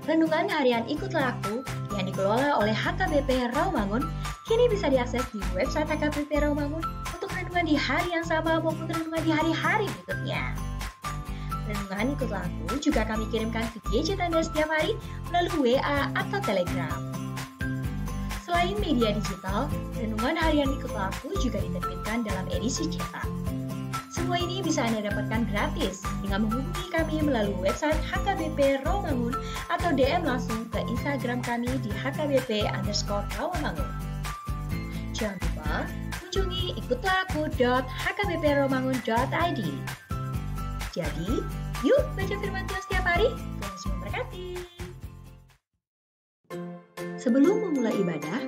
Renungan harian Ikutlah Aku yang dikelola oleh HKBP Rawamangun kini bisa diakses di website HKBP Rawamangun untuk renungan di hari yang sama maupun renungan di hari-hari berikutnya. Renungan Ikutlah Aku juga kami kirimkan ke gadget Anda setiap hari melalui WA atau Telegram. Selain media digital, renungan harian Ikutlah Aku juga diterbitkan dalam edisi cetak. Semua ini bisa Anda dapatkan gratis dengan menghubungi kami melalui website HKBP Rawamangun atau DM langsung ke Instagram kami di hkbp_rawamangun. Jangan lupa kunjungi ikutlahAku.hkbprawamangun.id. Jadi, yuk baca firman Tuhan setiap hari. Tuhan Yesus memberkati. Sebelum memulai ibadah,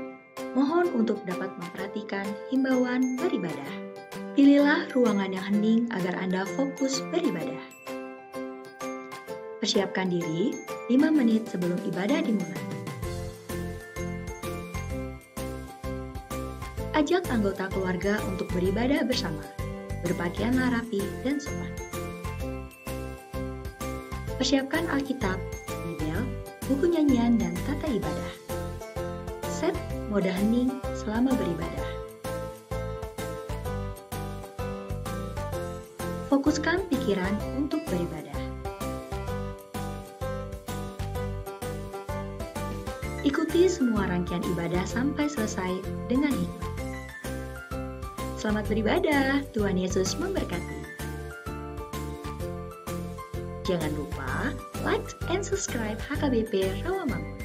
mohon untuk dapat memperhatikan himbauan beribadah. Pilihlah ruangan yang hening agar Anda fokus beribadah. Persiapkan diri 5 menit sebelum ibadah dimulai. Ajak anggota keluarga untuk beribadah bersama. Berpakaianlah rapi dan sopan. Persiapkan Alkitab, Bibel, buku nyanyian, dan tata ibadah. Set mode hening selama beribadah. Fokuskan pikiran untuk beribadah. Ikuti semua rangkaian ibadah sampai selesai dengan hikmat. Selamat beribadah, Tuhan Yesus memberkati. Jangan lupa like and subscribe HKBP Rawamangun.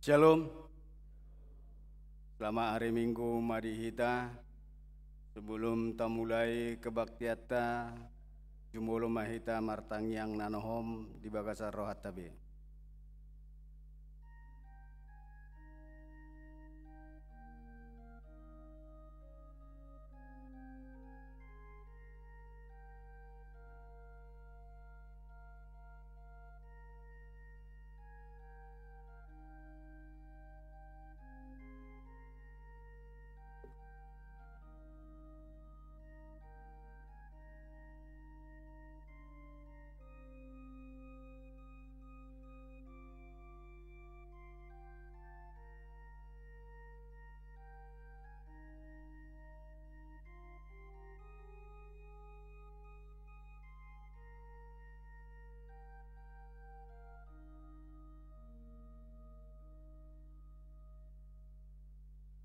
Shalom. Selamat hari Minggu mari kita. Sebelum kita mulai kebaktiata, jumolo mahita martangyang nanohom di bagasa rohat tabe.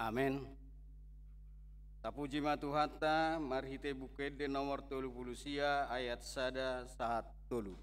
Amin. Tapuji matuhatta marhite bukede nomor 30 sia ayat sada saat tolu.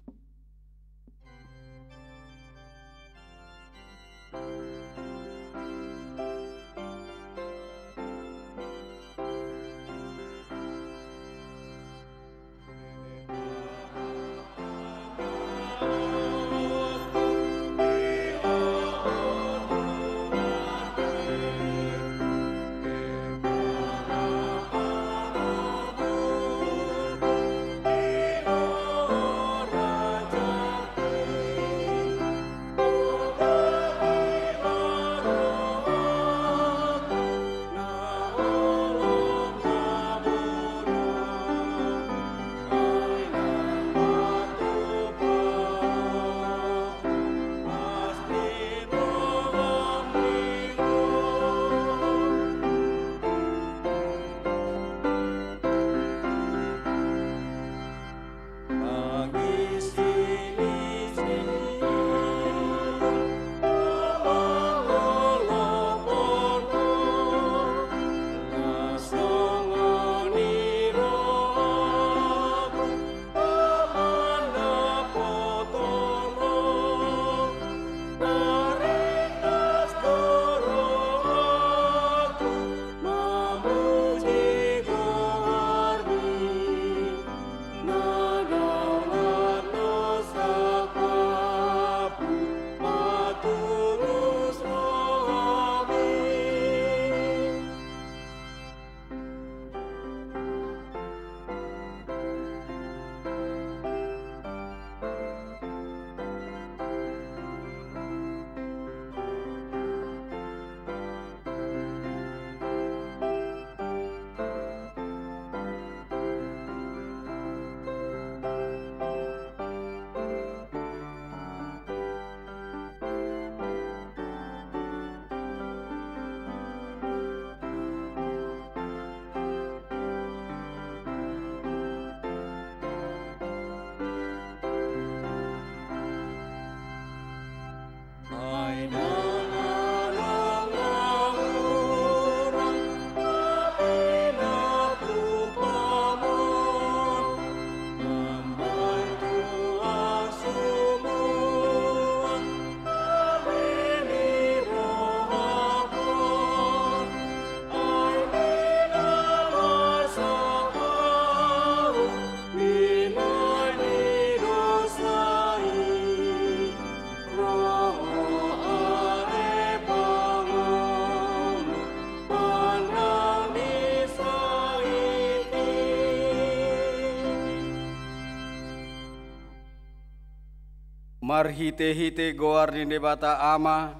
Marhite-hite goar ni debata ama,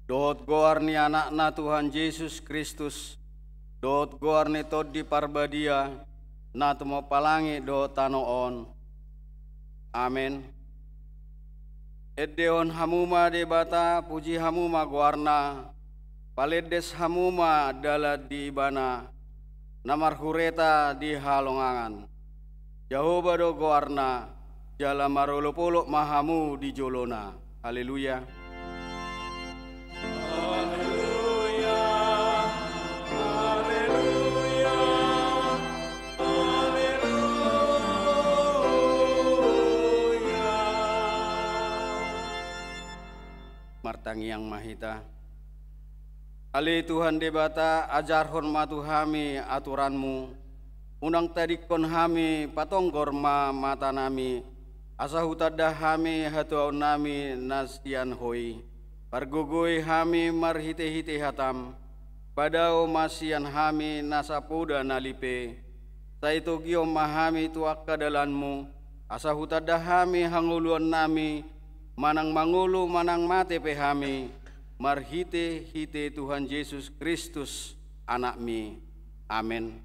dohot goar ni anakna Tuhan Yesus Kristus, dohot goar ni tod di parbadia, na tumo palangi dohot tanoon. Amin. Eddeon hamuma debata puji hamuma goarna, paledes hamuma dalat di ibana, namar hureta di halongangan. Jehovah do goarna, jala marolo-polo mahamu di jolona. Haleluya. Haleluya. Haleluya. Haleluya. Sang Hyang Mahita. Ali Tuhan debata ajar hormatu hami aturanmu, unang tadikon hami patonggor mata nami, asa hutadah hami hatuaun nami nasian hoi, pargugui hami marhite-hite hatam, padao masian hami nasapuda nalipe, saito gio mahami tuak kadalanmu, asa hutadah hami hanguluan nami, manang mangulu manang mate pehami, marhite-hite Tuhan Yesus Kristus anakmi. Amin.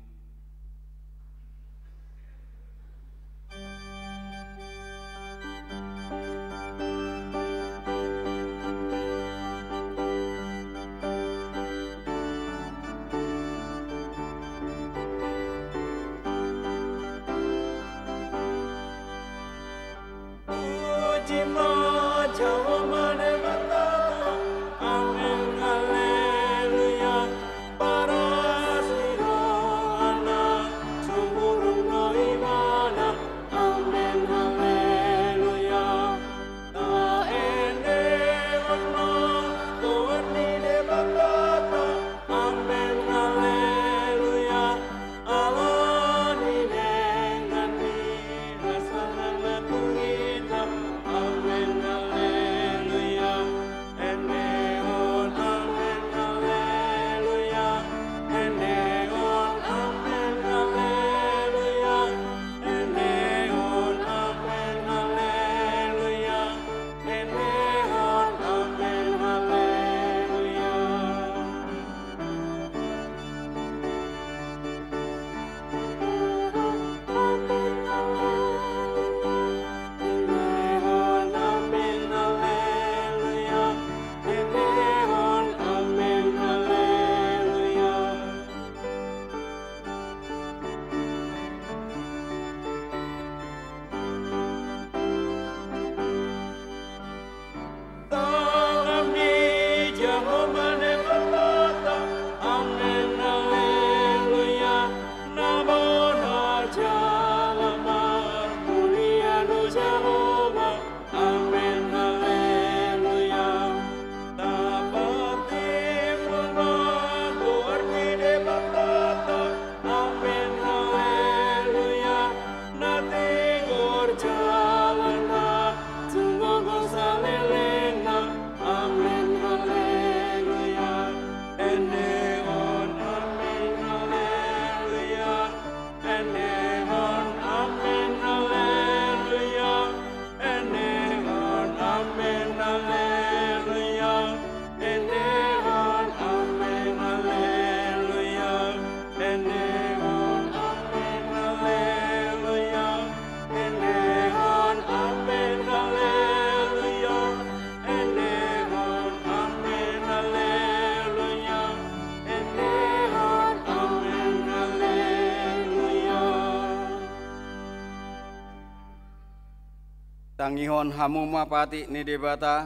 Tangihon hamuma pati ni debata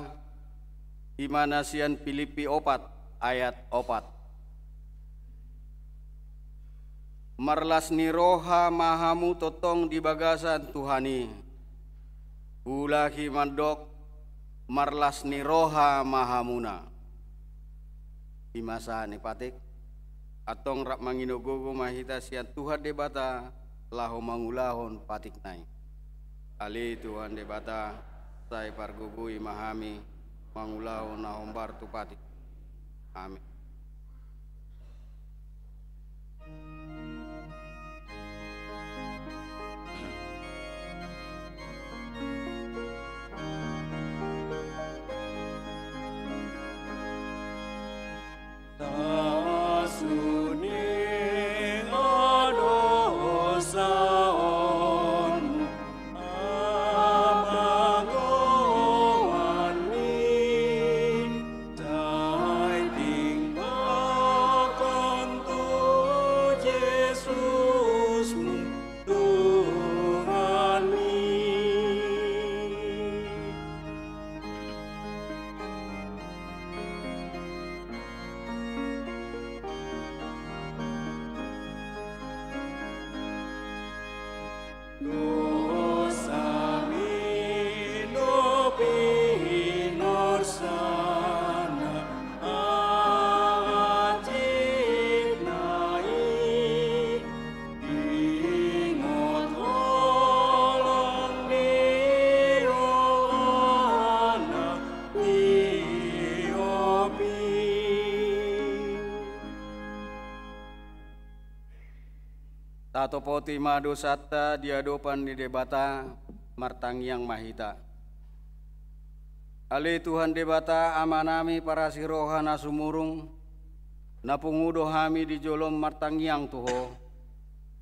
Imanasian Filipi 4 ayat 4. Marlas ni roha mahamu totong di bagasan Tuhani, ulaki mandok marlas ni roha mahamuna. Di masa ni patik atong rak manginogogo mahita sian Tuhan debata laho mangulahon patik nai. Ali Tuhan debata sai pargugui mahami mangulahon nahombar tu patik. Amin. Ting Tato poti mado satta diadopan di debata martangyang mahita. Ali Tuhan debata amanami para sirohana sumurung napungudo hami di jolom martangyang tuho.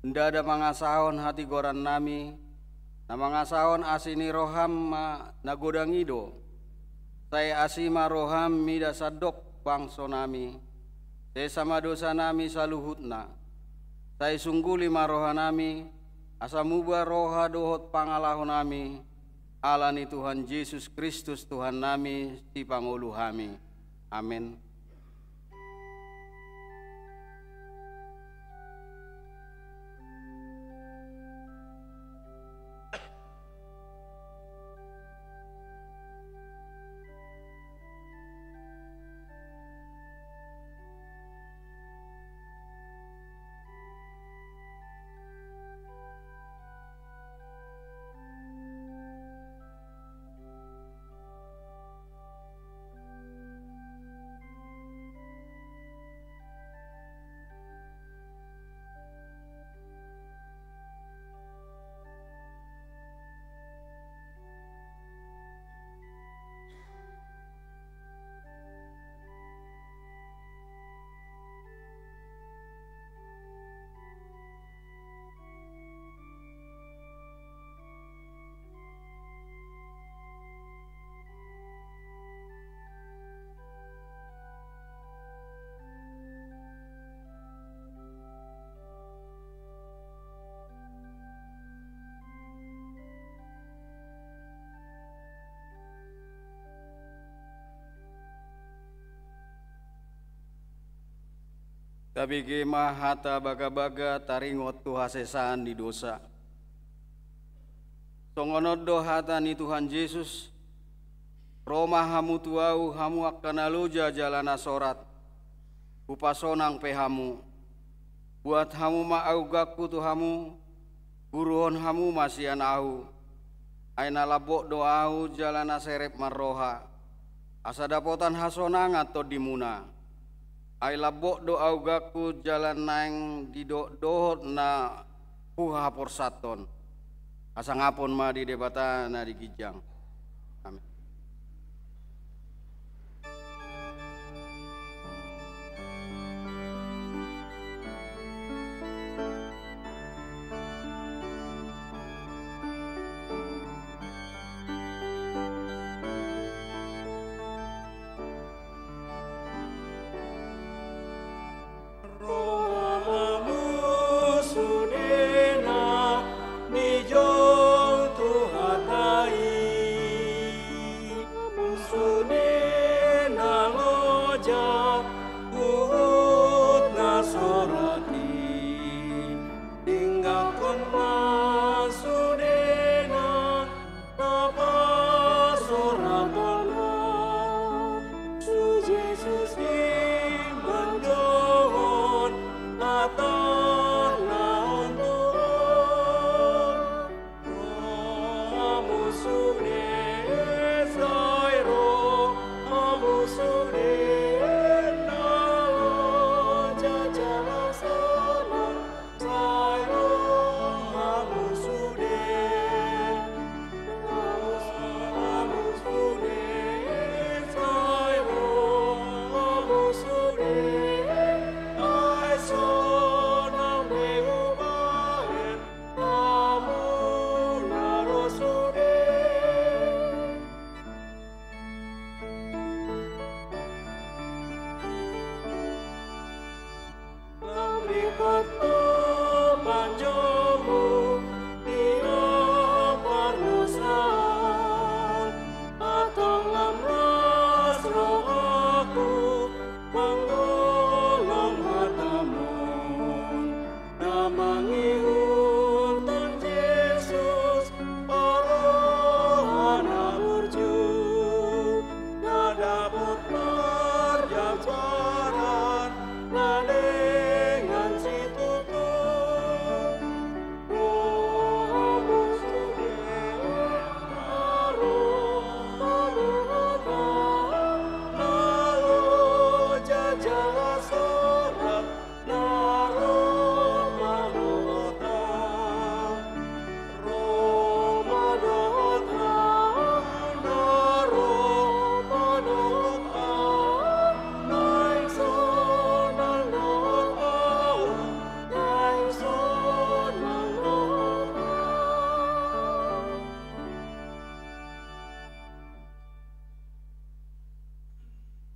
Nda ada mangasahon hati goran nami na mangasahon asini roham nagodangido. Saya asima roham mida sadok bangso nami. Saya sama dosa nami saluhutna. Saya sungguh lima roha nami, asa muba roha dohot pangalahon nami, alani Tuhan Yesus Kristus Tuhan nami, si pangulu kami. Amin. Tapi kemah hata baga-baga taringot tu hasesan di dosa. Songonod do hata ni Tuhan Yesus, Roma hamu tuau hamu akan aluja jalana sorat, upasonang pehamu, buat hamu ma'augakku tu hamu, buruhon hamu masian au, aina labok doau jalana serep marroha, asa dapotan hasonang atau dimuna. Ay labok do augaku jalan nang di dohot na puha porsaton. Asa ngapon ma di debata na di gijang. Amin. Sudena ni jong tu hatai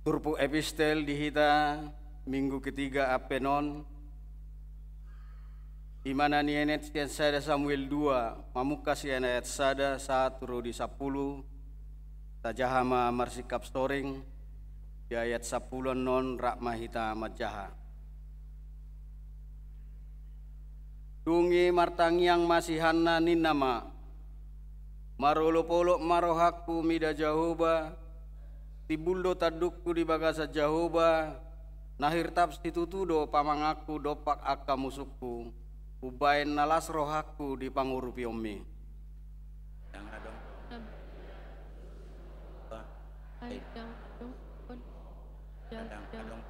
Turpu epistel dihita minggu ketiga Apenon. Imana nienet sian sada Samuel 2 mamukas sian ayat sada 1 di 10 tajahama marsikap storing di ayat 10 non rakmahita majaha. Tungi martangiang masihanna ninama marolo-polo marohaku mida Jahoba tibuldo tadukku di bagasa Jahoba nahir taps titutudo pamangaku dopak akka musukku ubain nalas rohaku di pangurupi ommi. Yang adong. Ay yang adong. Kadang adong.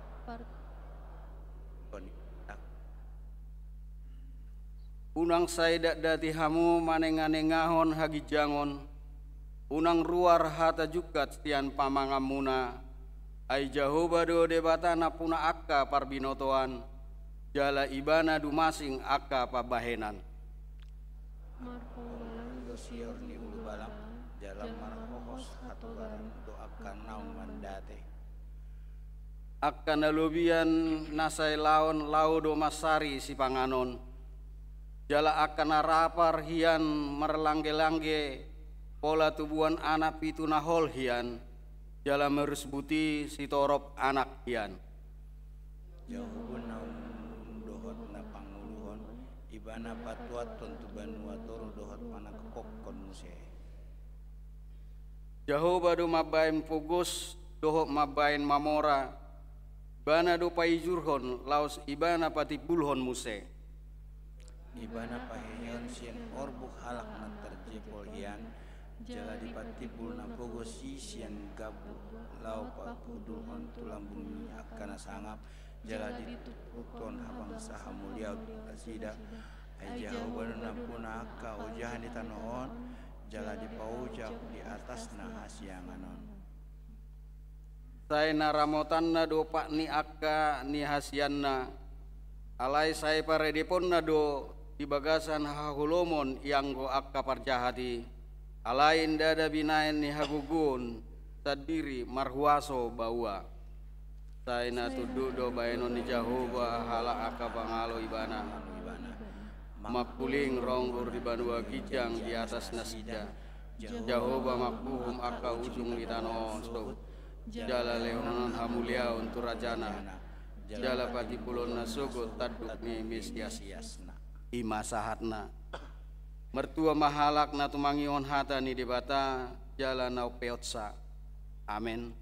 Unang saidak dati hamu manenganengahon hagi jangon. Unang ruar hata jukat tian pamangamuna. Ai Jahoba do debatana puna akka parbinotoan. Jala ibana dumasing akka pabahenan. Marhobalang Dosior ni ulu balang jalan marhobos atau garam doakan naung mandate. Akka nalubian nasai laon laudo masari si panganon. Jala akan narapar hian merlangge-langge pola tubuhan anak pitu nahol hian. Jala merusbuti si torop anak hian. Jauh naung dohot na panguluhon ibana patuat tontu banua toro dohot mana kokon muse. Jahoba do mabain pugos dohot mabain mamora. Bana do paijurhon laos ibana patipulhon muse. Ibana paheyon sian orbuk halak na terjepol hian jala dipatipul na pogo sian gabu lau papudulhon tulang bumi akan sangap jala ditututon habang saha mulia asida ai Jahoba na puna akka ujahan di tanoon jala dipaujak di atas na hasianganon. Sai naramotanna do pak ni akka ni hasianna alai sai paredipon na do di bagasan hahulomon yang go akka parjahati alain dada binain ni hagugun tadiri marhuaso bawa sai na tudu do baenon ni Jahoba hala akka pangalo ibana makuling ronggor di banua kijang di atas nasida Jahoba makbuhum akka ujung di tanon so jala leonan hamulia untuk rajana jala patipulon nasugo taduk ni misias ima sahatna mertua mahalak na tumangion hata ni debata jala nau peotsa amen.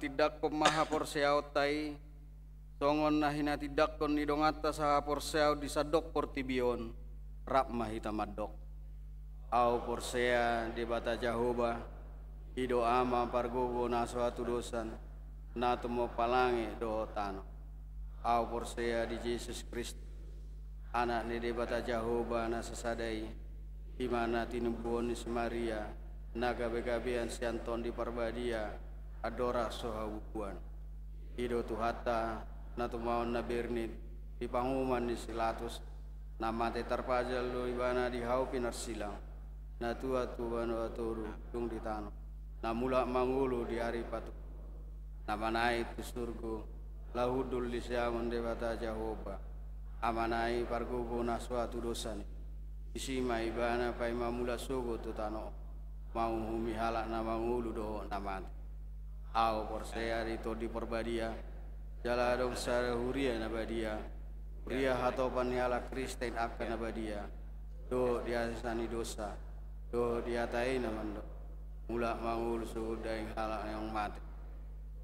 Tidak pemaha porseau tai songon nahina tidak kon nidongata saha porseau disadok portibion rap mahita madok au porsea di bata Jahoba ido ama pargogo na suatu dosan na tumo palange do tano au porsea di Yesus Kristus anak ni di bata Jahoba na sesadai imana tinubuon ni Maria naga begabean sianton di parbadia adora sohabuan ido tuhata natumaon na bernid di panguman ni silatus namate terpajal lo ibana di hau pinarsilang na tua tuan waturu tung di tano na mula mangulu di hari patu namanai tu surgo lahudul di siamon debata Jahoba amanai pargogo na suatu dosan isi maibana pai mamula sugo tu tano mau humi halak na mangulu do naman au porsea rito di perbadia jala dong sara huria na badia huria hatopan hala Kristen akan na badia do dia sani dosa do dia tai naman do mula mangulu sugo daing halak yang mati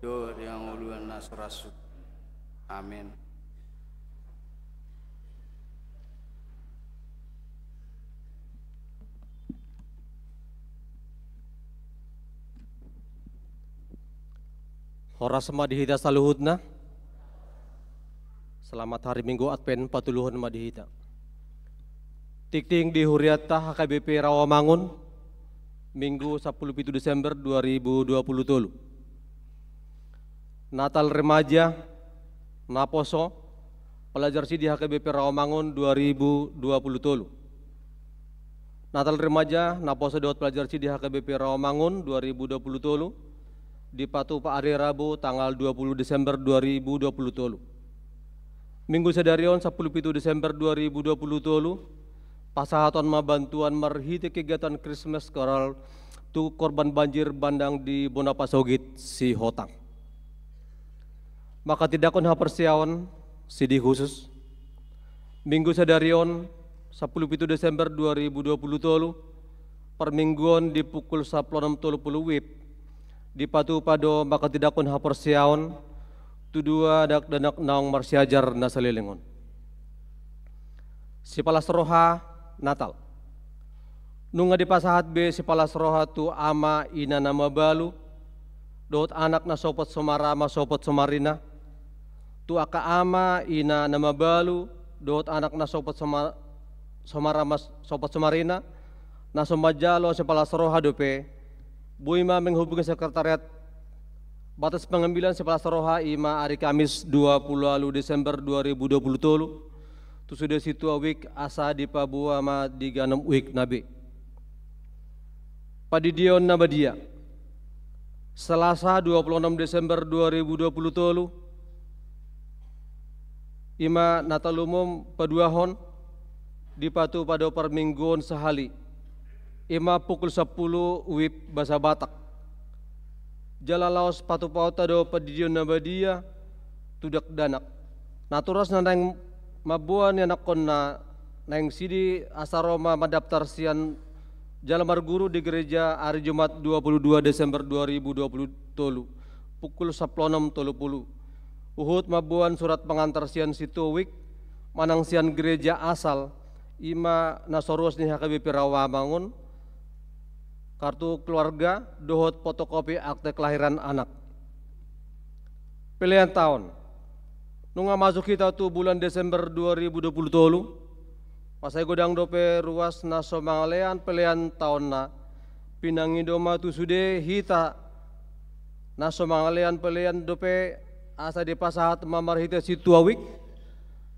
do dia nguluan nasrasu amin. Horas madihita saluhudna. Selamat hari Minggu Advent patuluhun madihita. Tikting di Huriata HKBP Rawamangun Minggu 17 Desember 2020. Natal remaja Naposo pelajar di HKBP Rawamangun 2020. Natal remaja Naposo dot pelajar di HKBP Rawamangun 2020. Di Patu Pak Hari Rabu tanggal 20 Desember 2020. Minggu sedarion 17 Desember 2020 pasahaton mabantuan merhiti kegiatan Christmas Carol tu korban banjir bandang di Bonapasogit si Hotang. Maka tidak kon hapersiawan sidi khusus. Minggu sedarion 17 Desember 2020 permingguan di pukul 16.30 WIB di Patu Pado maka tidak pun hapersiaon tudua dak danak naong marsiajar nasalilingon. Si palas roha Natal. Nunga di pasahat be si palas roha tu ama ina nama balu dot anak na sopot somarama sopot somarina tu aka ama ina nama balu dot anak na sopot somarama sopot somarina na somajalo si palas roha dope Bu Ima menghubungi sekretariat batas pengambilan sepalas roha Ima hari Kamis 20 Desember 2020 tu sudah situ awik asa di Papua ma di ganam wik nabi padidion nabadia Selasa 26 Desember 2020 Ima Natal umum paduahon di Patu pada permingguan sehali Ima pukul 10 WIB bahasa Batak. Jala laos Patu pauta do padidion nabadia tudak danak. Naturas na nang mabuan yang nakon na nang sidi asaroma madaptar sian jala marguru di gereja hari Jumat 22 Desember 2020 pukul 16.30. Uhud mabuan surat pengantar sian situwik manang sian gereja asal Ima nasoruas ni HKBP Rawamangun kartu keluarga, dohot fotokopi akte kelahiran anak. Pilihan tahun. Nunga masuk kita tu bulan Desember 2020 pasai godang dope ruas naso mangalean pilihan tahun na pinangi doma tu sude hita naso mangalean pilihan dope asa di pasahat mamar hita situawik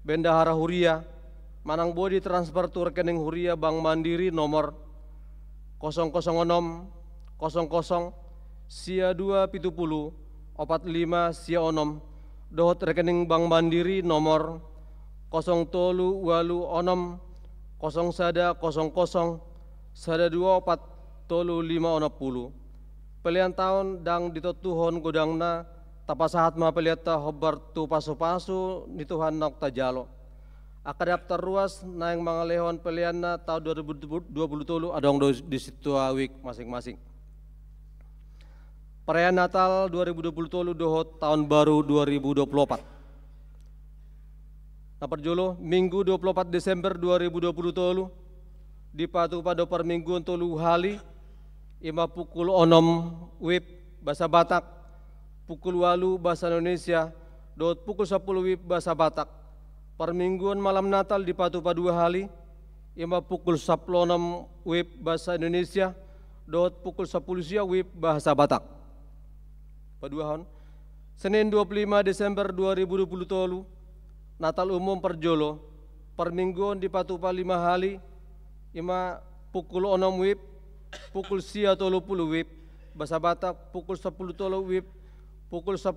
bendahara huria manang bodi transfer tu rekening huria Bank Mandiri nomor 006 00 sia 2 pitupulu 45 sia onom dohot rekening Bank Mandiri nomor 0 tolu walu onom 0 sada 00 sada 24 tolu 5 pilihan tahun dang ditotuhon godangna tapasahat ma peliata hobar tu pasu-pasu nituhan nok tajalo akadaptar ruas naing mangalehon pilihan na tahun 2020 adong di situ awik masing-masing. Perayaan Natal 2020 dohot tahun baru 2024. Naparjolo Minggu 24 Desember 2020 di Patu pada permingguan tolu hali ima pukul 6 WIB bahasa Batak pukul 8 bahasa Indonesia dot pukul 10 WIB bahasa Batak. Permingguan malam Natal di Patu Padua hali ima pukul 16 WIB bahasa Indonesia dot pukul 10 sia WIB bahasa Batak. Paduahon Senin 25 Desember 2020 Natal umum perjolo permingguan di Patu Palima hali ima pukul 6 WIB pukul sia 30 WIB bahasa Batak pukul 10 tolo WIB pukul 10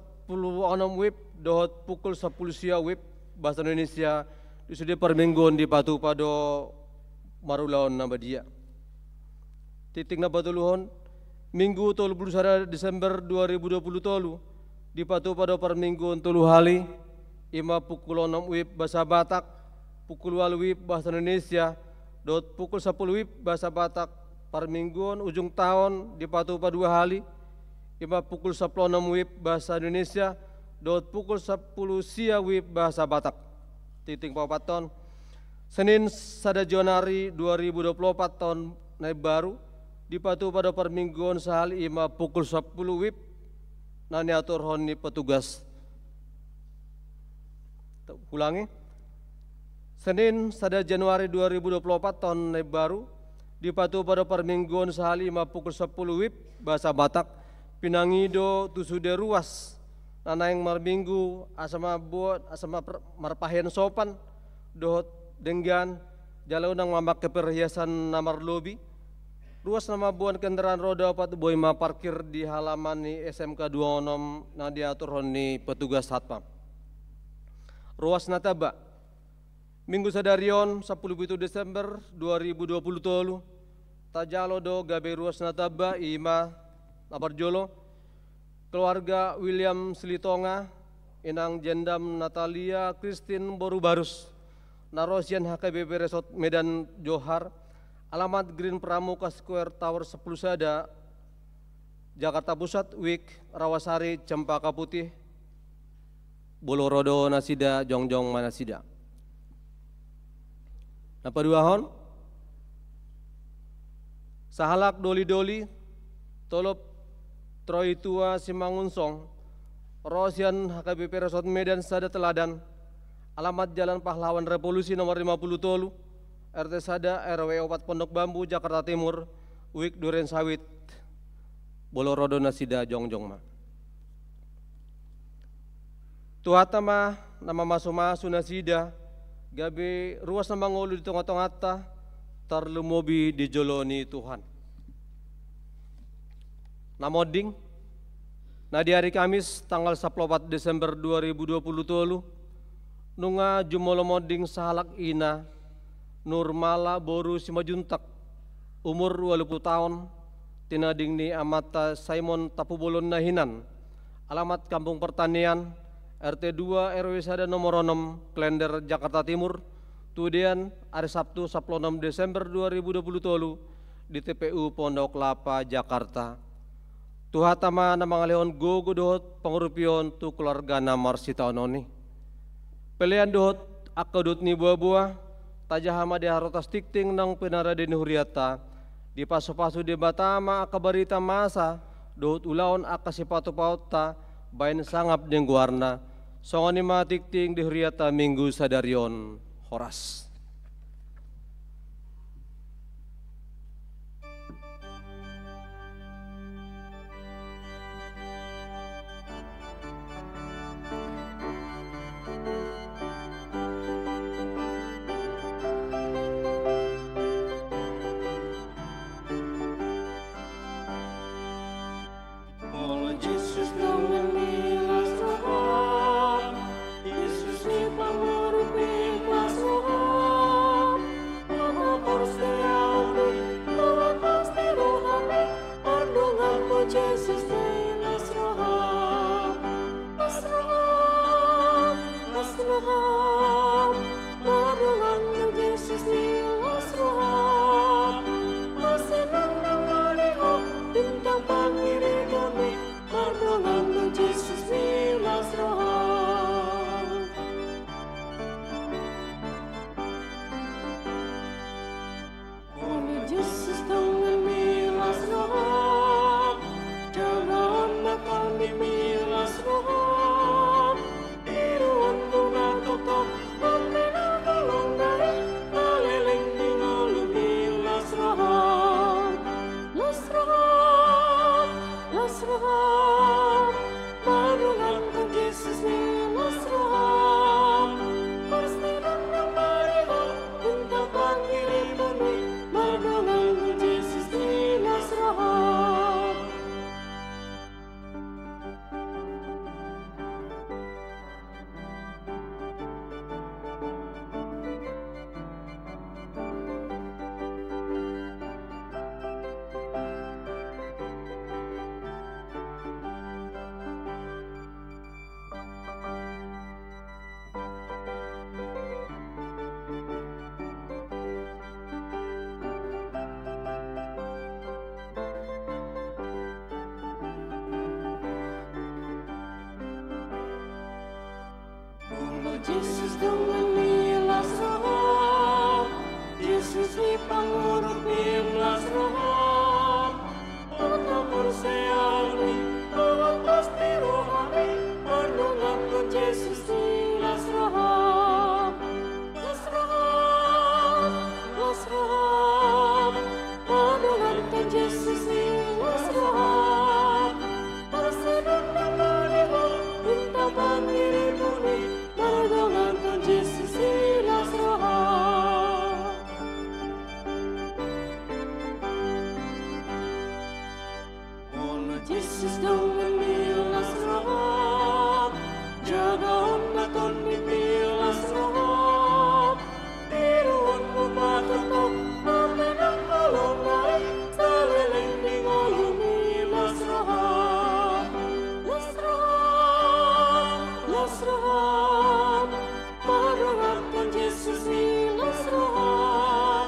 WIB dot pukul 10 sia WIB bahasa Indonesia di sudi permingguan di Patu Pado marulaon nama dia. Titik na batuluhon, Minggu 31 Desember 2020 tolu, dipatu pada per minggu tolu hali, ima pukul 6 WIB bahasa Batak, pukul 8 WIB bahasa Indonesia, dot pukul 10 WIB bahasa Batak, per mingguan ujung tahun dipatu pada 2 hali, ima pukul 16 WIB bahasa Indonesia, dot pukul 10 sia WIB bahasa Batak. Titik papaton, Senin 1 Januari 2024 tahun naik baru, dipatu pada permingguan sehari ima pukul 10 WIB nani atur honi petugas. Ulangi. Senin 1 Januari 2024 tahun naik baru, dipatu pada permingguan sehari ima pukul 10 WIB bahasa Batak, pinangido tusude ruas nana yang marminggu asama buat asama marpahen sopan dohot denggan jalan nang mamak keperhiasan namar lobi. Ruas nama buan kendaraan roda 4 boy ma parkir di halaman ni SMK 26 na diatur ni petugas satpam. Ruas nataba Minggu sadarion 10 Desember 2020 tolu tajalo do gabe ruas nataba ima Nabarjolo keluarga William Silitonga inang jendam Natalia Christine Borubarus narosian HKBP Resort Medan Johar, alamat Green Pramuka Square Tower 10 Sada, Jakarta Pusat, Wik, Rawasari, Cempaka Putih, Bolorodo Nasida, Jongjong Manasida. Napa duahon? Sahalak doli-doli, tolop Troy Tua Simangunsong, Rosian HKBP Resort Medan Sada Teladan, alamat Jalan Pahlawan Revolusi nomor 50 Tolu, RT Sada RW 4 Pondok Bambu Jakarta Timur, Wik Duren Sawit, Bolorodo Nasida Jongjong ma. Tuhata ma nama masu Nasida, gabe ruas nama ngolu di tengah-tengah ta, tarlumobi di joloni Tuhan. Namoding, nah di hari Kamis tanggal 14 Desember 2020 tolu, nunga jumolo moding sahalak ina, Nurmala Boru Simajuntak, umur 20 tahun, tinading ni amata Simon Tapubolon Nahinan, alamat Kampung Pertanian, RT 2 RW Sada nomor 6, Klender Jakarta Timur, tudian hari Sabtu 16 Desember 2020 tolu, di TPU Pondok Lapa, Jakarta. Tuhatama na mga leon gogo dohot pangurupion tu keluarga namar sita ononi. Pelian dohot akadut ni buah-buah, tajahama di harotas tikting nang pinara di huriata, di paso-paso di batama akabarita masa, dohot ulaon akasipatu pauta, bain sangap ding guarna, songani matikting di huriata minggu sadarion horas. Yesus dengan milas roh, Yesus di pangurut milas roh, untuk berseani, lepas di rohani, mendengarkan Yesus milas roh, las roh, mendengarkan Yesus milas roh, bersedang namanya minta pandiri muni, mendengarkan Yesus milas roh. Yesus dengan milas roh, jaga ondaton di milas roh, tiruan mumatotok, memenang malonai, saleleng di ngolu milas roh. Las roh, mendengarkan Yesus milas roh,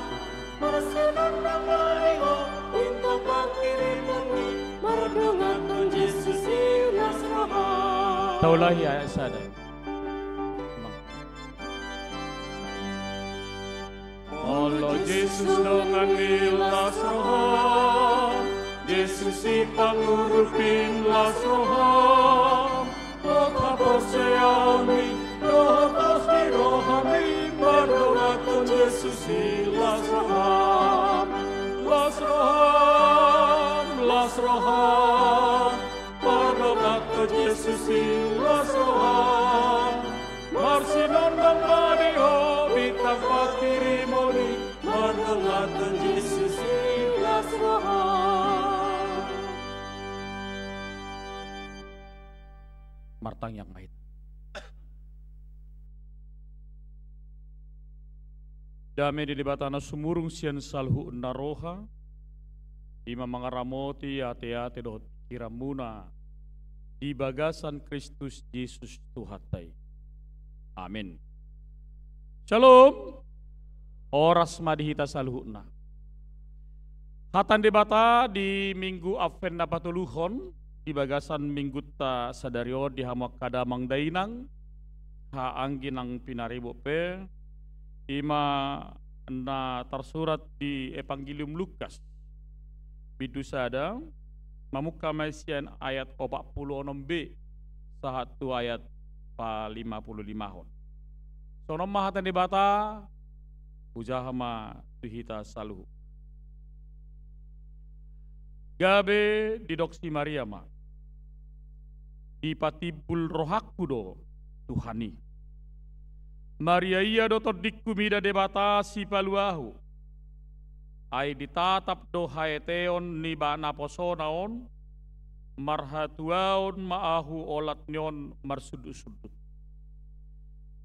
bersenang namanya minta pandiri muni, mendengarkan Yesus milas roh. Taulah ya sada. Allah Yesus dengan milas roh, Yesus si pangurupin las roh, Oka perseani, lepas di rohani, mendengarkan Yesus milas roh. Las roh, mendengarkan Yesus milas roh, marsinon dan mario, bintang patirimoni, mendengarkan Yesus milas roh. Martang yang mahit. Dame di libatana sumurung sian salhu naroha, ima mangaramoti ate-ate dot kiramuna, di bagasan Kristus Yesus Tuhatai. Amin. Shalom. Oras madihita salhuna. Hatan debata di minggu Advent na patuluhon, di bagasan minggu ta sadario di hamak kadamang dainang, haanggi ng pinaribo pe, ima na tersurat di Evangelium Lukas. Bidusada, mamuka maisian ayat 46b, sahatu ayat pa 55. Sonom mahatan debata, ujahama tuhita saluhu. Gabe di doksi Maria ma, di patibul rohaku do Tuhani. Maria iya do todikkumida debata si paluahu, ay ditatap do haeteon ni ba naposonaon, marhatuaon maahu olat nyon marsudut-sudut.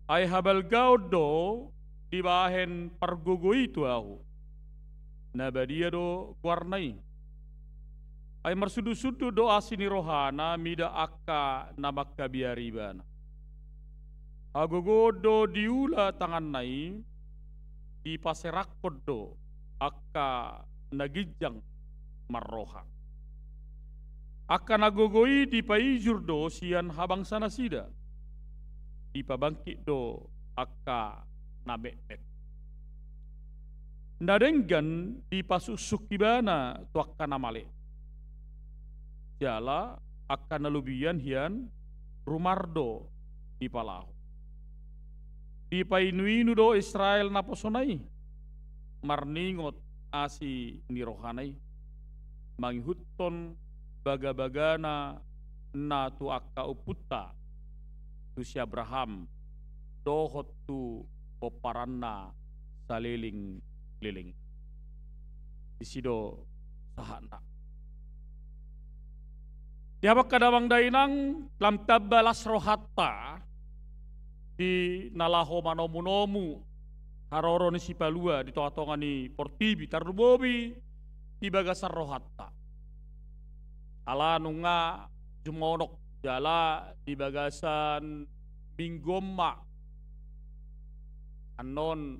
Ay habal gaud do dibahen pargugu itu ahu, nabadia do guarnai. Ay marsudut-sudut do asini rohana mida akka namakka biaribana. Agogodo diula tangan nai di paserakod do akka nagijang marroha. Akka nagogoi di paijur do sian habang sana sida. Di pabangkit do akka nabek-bek. Nadenggan di pasusuk ibana tu akka namale. Jala akka nalubian hian rumardo di palahu. Di painuinu do Israel naposonai, marningot asi nirohanai, manghuton baga-bagana na tu akka uputta, tu si Abraham, dohot tu poparanna saliling-liling. Disido sahana. Dihabak kadawang dainang lam tabalas rohatta, di nalaho manomu-nomu haroro ni sipalua di toatongan ni portibi tarubobi di bagasar rohatta ala nunga jumonok jala di bagasan binggomma anon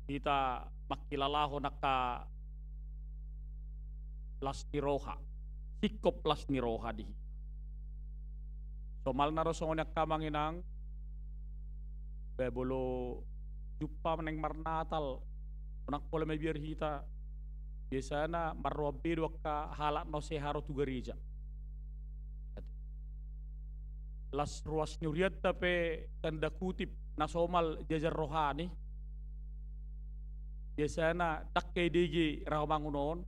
kita makilalaho naka las niroha sikop las niroha di somal narosongon yak kamanginang bolo jumpa meneng marnatal unak pola may biar hita biasana marwabe ka halak no seharo tu gereja las ruas nyuriat tapi tanda kutip nasomal jajar rohani biasana dak KDG Rawamangun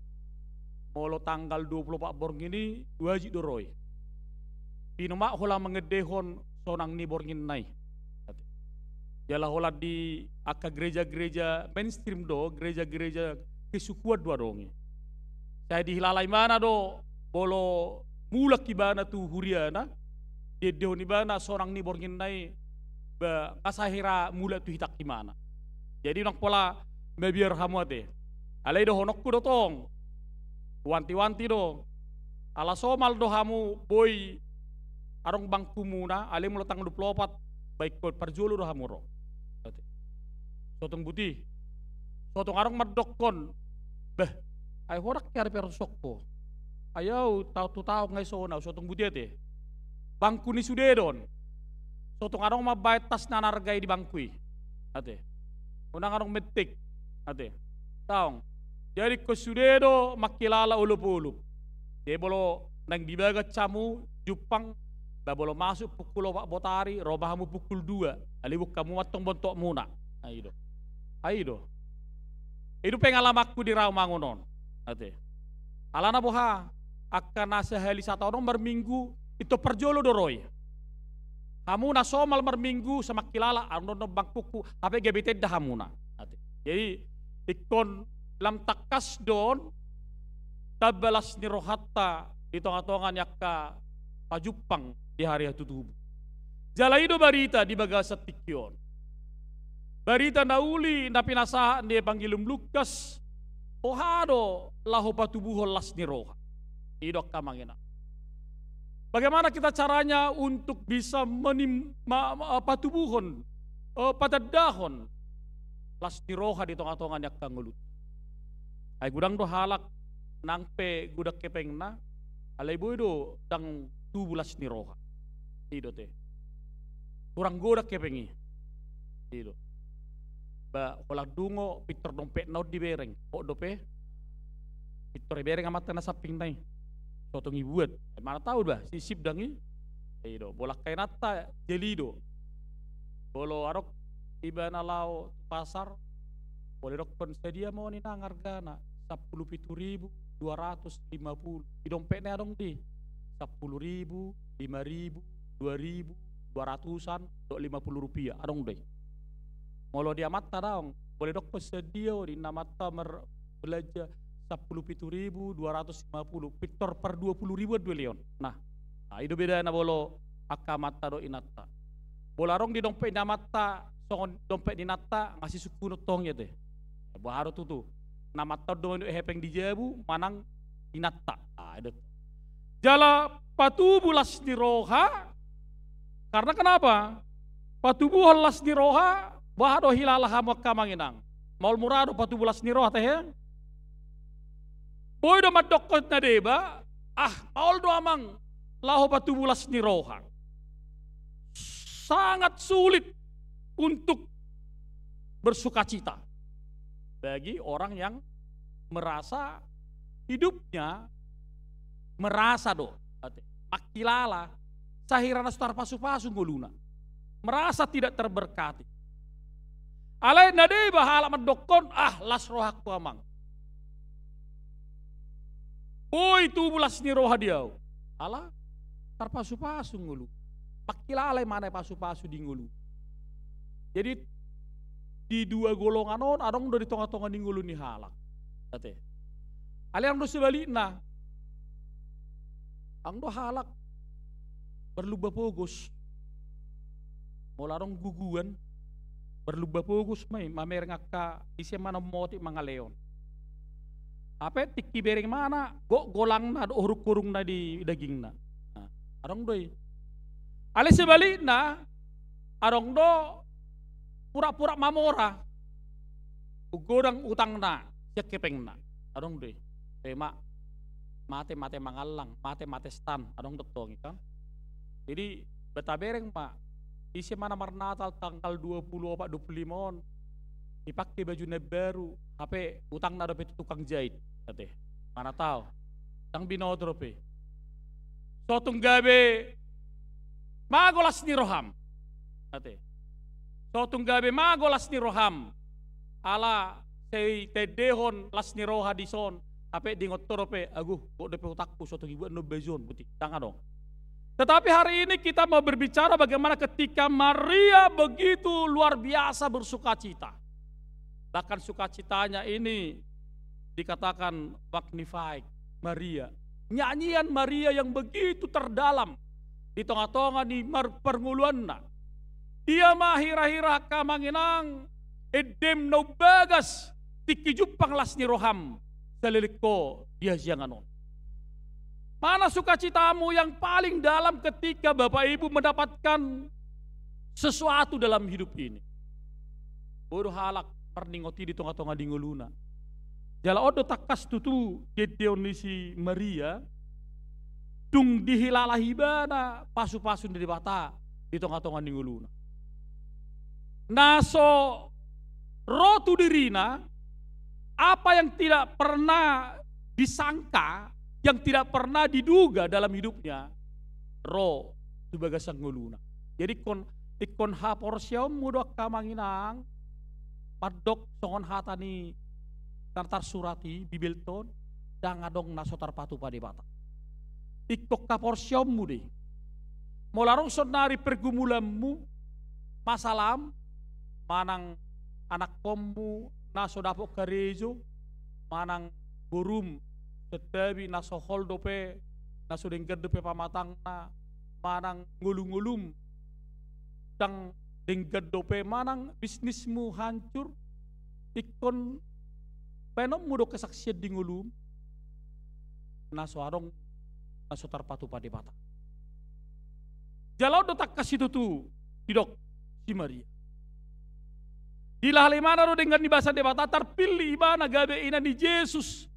molo tanggal 24 borng ini wajib doroy pinuma hola mengedehon sonang ni borngin nai jala hola di aka gereja-gereja mainstream do gereja-gereja kesukuan dua dongi saya dihilalai mana do bolo mulak kibana tu huriana dedeho ni bana sonang ni borngin nai ba kasahira mula tu hitak kimana jadi nak pola mebiar hamuate alai do honokku do tong wanti-wanti do ala somal do hamu boy arong bangku muna ale mulo tang 24 baik kod parjolo do hamuro sotong buti sotong arong madokon beh ay horak kare persokpo ayaw tau ngay sona sotong buti ate bangku ni sudedon sotong arong mabait tas nanargay di bangkui ate unang arong metik ate taong jadi kesudedo makilala ulup-ulup dia bolo nang dibagat camu jupang babolo masuk pukul Pak Botari robahamu pukul 2 alibuk kamu watong bontok muna aido itu pengalamanku di Rawamangun ate alana boha akan nasa heli satu orang berminggu itu perjolo doroy kamu nasomal berminggu sama kilala anono bangkuku apa GBT dahamuna ate jadi ikon lam takas don tabalas ni rohatta di tonga-tongan yakka pajupang di hari tutubu jalaido barita di bagasa tikyon barita nauli na pinasahan dia panggilum Lukas ohado laho patubuhol las ni roha idok kamangina bagaimana kita caranya untuk bisa patubuhon patadahon las ni roha di tonga-tongan yakka ngulut ay gudang do halak nangpe gudak kepengna alay boydo dang 12 ni roha ido te kurang godak kepengi ido ba olah dungo pitor dompet naud di bereng kok dope pitor bereng amat na saping nai sotong ibuat mana tahu ba sisip dangi ido bolak kay nata jelido bolo arok ibana lao pasar boleh dok pensedia mau ni nang hargana 17.250 di dompetnya dong di 10.000 5.000 2.000 200an dok 50 rupiah adong deh molo dia mata dong boleh dok pensedia di namata belajar 17.250 pitor per 20.000 2 leon nah itu beda na bolo akamata do inata bolarong di dompet namata songon dompet di nata ngasih suku tong ya teh baharo tutu nama tado hepeng di jabu manang inatta ada jala patubu las di roha karena kenapa patubu las di roha baharo hilalah hamak kamanginang maul murado patubu las di roha teh boy do madokot na deba maul do amang laho patubu las di roha sangat sulit untuk bersukacita bagi orang yang merasa hidupnya merasa do makilala sahirana star pasu-pasu nguluna merasa tidak terberkati alai nade bahala medokon las rohak tu amang boy tubulas ni roha diau ala tar pasu-pasu ngulu makilala mana pasu-pasu di ngulu jadi di dua golongan on adong do di tonga-tonga di ngulu ni halak ate ali ang do sebalikna ang do halak berlubah pogos molarong guguan berlubah pogos may mamer ngaka isi mana moti mga leon apa tikki bereng mana golang na do uruk-urung na di daging na adong doy ali sebalikna adong do pura-pura mamora ugodang utang na siya kepeng na adong doy tema mate mangalang mate stan adong doktong ikan jadi betabereng pak isi mana mar Natal tanggal 20 apa 25 dipakai baju baru, HP utang nado pe tukang jahit, ate. Mana tahu, tang binodro pe. Sotung gabe magolas ni roham, ate. Sotung gabe magolas ni roham, ala sei tedehon las ni roha di son, HP di ngotoro pe, aguh, kok depe utakku sotung ibu no bezon, buti, tangan dong. Tetapi hari ini kita mau berbicara bagaimana ketika Maria begitu luar biasa bersukacita. Bahkan sukacitanya ini dikatakan magnified Maria. Nyanyian Maria yang begitu terdalam di tengah-tengah di pernguluanna. Dia mahira-hira kamanginang edem no bagas tikijupang lasni roham saliliko dia sianganon. Mana sukacitamu yang paling dalam ketika Bapak Ibu mendapatkan sesuatu dalam hidup ini? Bodoh halak perningoti di tengah-tengah di nguluna. Jala odo takas tutu Gedeonisi Maria dung dihilalahibana pasu-pasun dari bata di tengah-tengah di nguluna. Naso rotu dirina apa yang tidak pernah disangka, yang tidak pernah diduga dalam hidupnya, roh sebagai sang nguluna. Jadi ikon haporsiam mudah kamanginang padok songon hatani tartar surati bibilton dangadong nasotar patu pada bata. Ikok kaporsiam mude molarong sonari pergumulanmu masalam manang anak kommu nasodapok karejo manang burum tetapi naso hol dope naso dengger dope pamatang na manang ngulung-ngulum dang dengger dope manang bisnismu hancur ikon penom mudo kesaksian di ngulum naso arong naso tarpatu pada bata jalau dotak kasih tutu didok si Maria dilah limana ro dengan di bahasa debata terpilih ibana gabe ina di Yesus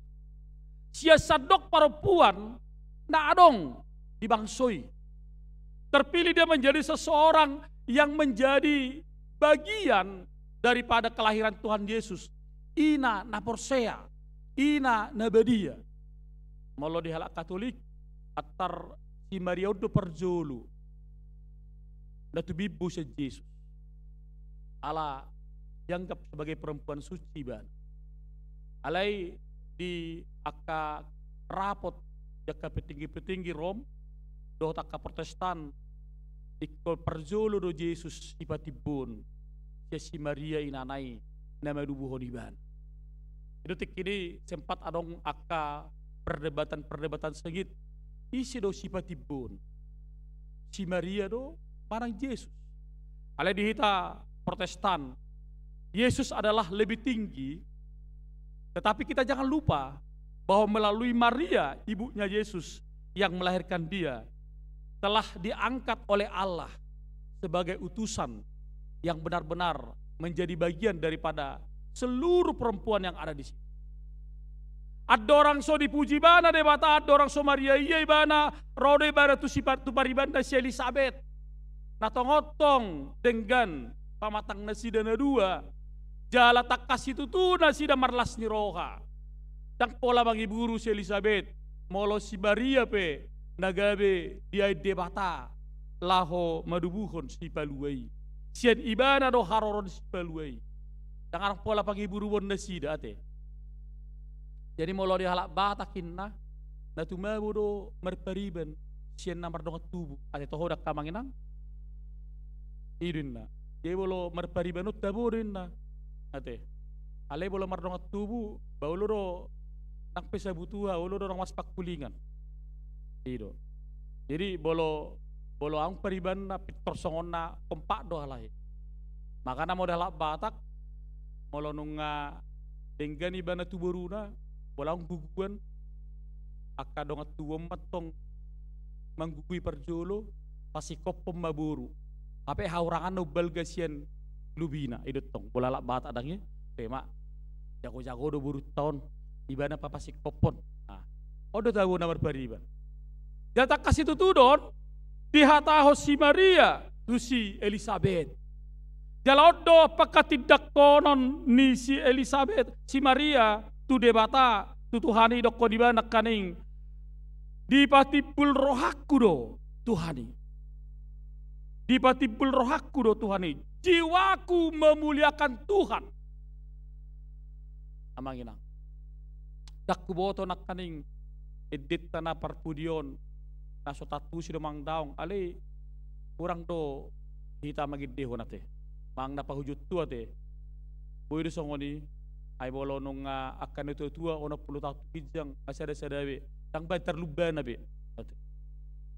sia sadok perempuan na adong dibangsoi. Terpilih dia menjadi seseorang yang menjadi bagian daripada kelahiran Tuhan Yesus. Ina naporsea, ina nabadia. Malo di halak Katolik atar si Maria udah perjolu. Datu bibu se Yesus. Ala dianggap sebagai perempuan suci ban. Alai di aka rapot jaka petinggi-petinggi Rom do taka Protestan ikut perjolo do Yesus tiba-tibun si Maria inanai nama dubu honiban. Detik ini sempat adong aka perdebatan sengit isi do sipatibun si Maria do marang Yesus. Ale dihita Protestan Yesus adalah lebih tinggi. Tetapi kita jangan lupa bahwa melalui Maria, ibunya Yesus yang melahirkan dia, telah diangkat oleh Allah sebagai utusan yang benar-benar menjadi bagian daripada seluruh perempuan yang ada di sini. Ada orang so dipuji bana debata, ada orang so Maria iya bana, rode bana tu sifat tu paribanda si Elizabeth. Natong-otong dengan pamatang nasi dana dua. Jala tak kasih tutu nasi dan marlas ni roha. Dan pola bagi buru si Elizabeth. Molo si Maria pe. Nagabe dia debata. Laho madubuhon si paluai. Sian ibana do haroron si paluai. Dan arang pola bagi buru bon nasi date. Jadi molo di halak batakin na. Natuma bodo merpariban. Sian namar dongat tubuh. Ate toho dak kamanginang. Idin na. Dia bolo merparibanut taburin na. Ate, ale bolo mardongat tubuh, baulo ro nak pesa butuha, baulo ro mas pakulingan. Ido. Jadi bolo ang periban na pitor songon na kompak do halai. Makana modal batak, molo nunga denggan ibana tuburuna, bolang guguan, akka dongat tuwom matong manggugui perjolo, pasi kopom maburu. Ape haurangan no balgasian lubina idut tong bola lak bat adangnya tema jago-jago do buru tahun ibana papasik popon nah odo tahu namar bariban jata kasih tutudon di hata si Maria tu si Elizabeth. Jalodo pakatidak konon ni si Elizabeth, si Maria, tu debata, tu Tuhani doko di bana kaning. Dipatipul rohaku do Tuhani. Dipatipul rohaku do Tuhani. Jiwaku memuliakan Tuhan. Amanginang. Dakku boto nak kaning edit tanah perpudion naso tatu si domang daong ale kurang do hita magidde honate mang na pahujut tua te boy do songoni ay bolo nung akan itu tua ono 10 tahun kijang asada sadawe tang bay terluban nabe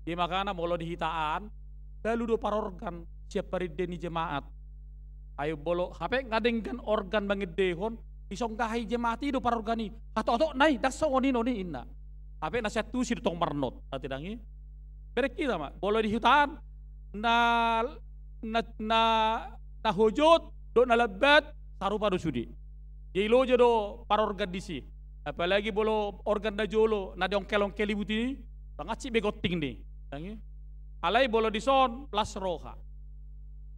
di makana bolo di hitaan lalu do parorgan siap paridde ni jemaat ayo bolo hape ngadengkan organ bangidehon isong kahai jemaati do parorgani ato nai dak songoni noni inna ape nasihat tu si tong marnot ati dangi berek kita mak bolo di hutan na hojot do na lebat sarupa do sudi jelo jodo parorgan disi apalagi bolo organ da jolo na dong kelong kelibuti bangaci begoting ni dangi alai bolo di son las roha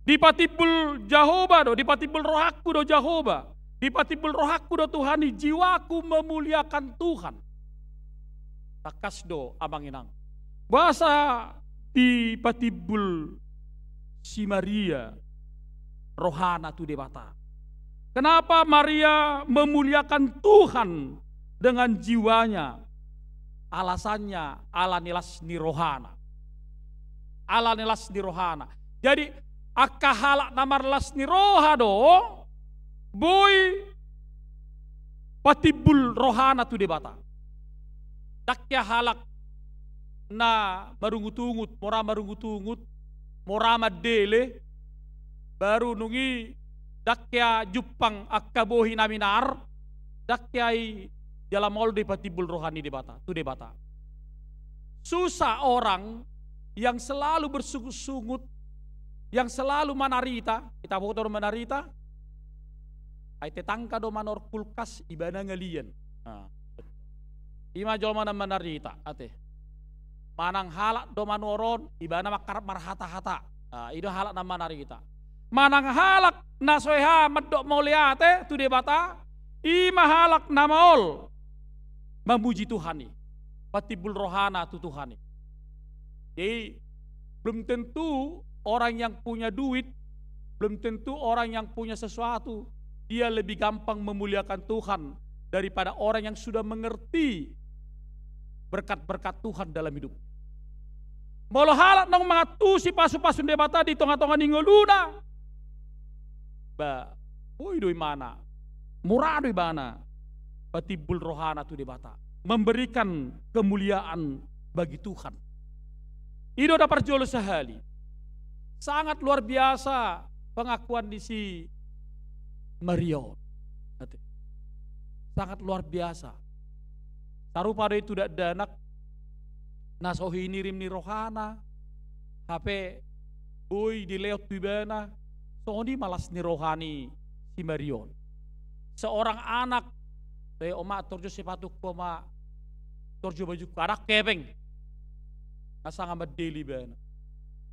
dipatibul Jahoba do dipatibul rohaku do Jahoba dipatibul rohaku do Tuhani jiwaku memuliakan Tuhan takas do abanginang bahasa dipatibul si Maria rohana tu debata. Kenapa Maria memuliakan Tuhan dengan jiwanya? Alasannya ala nilas ni rohana. Ala nilas ni rohana. Jadi akahalak namar las ni roha do boy patibul rohana tu debata. Dakya halak na marungutungut, mora madele, baru nungi dakya jupang akabohi naminar, dakyai jalan molde patibul rohani debata, tu debata. Susah orang yang selalu bersungut-sungut, yang selalu manarita, kita foto manarita, ay tetangka do manor kulkas ibana ngalian. Ima jol mana manarita ate. Manang halak do manoron ibana makar marhata-hata. Itu halak na manarita. Manang halak na soeha medok mauliate tu debata. Ima halak na maol memuji Tuhani. Patibul rohana tu Tuhani. Jadi belum tentu orang yang punya duit, belum tentu orang yang punya sesuatu dia lebih gampang memuliakan Tuhan daripada orang yang sudah mengerti berkat-berkat Tuhan dalam hidup. Molo halak nang mangatu si pasu-pasun debata di tonga-tonga ningoluna. Ba, boy doi mana? Murah doi mana? Patibul rohana tu debata. Memberikan kemuliaan bagi Tuhan. Itu dapat jolo sehali. Sangat luar biasa pengakuan di si Mario. Sangat luar biasa. Taruh pada itu dak danak nasohi nirim ni rohana HP boy di leot bibana sondi malas ni rohani si Marion. Seorang anak dari oma torjo sepatu koma torjo baju anak kepeng nasa ngamat deli bana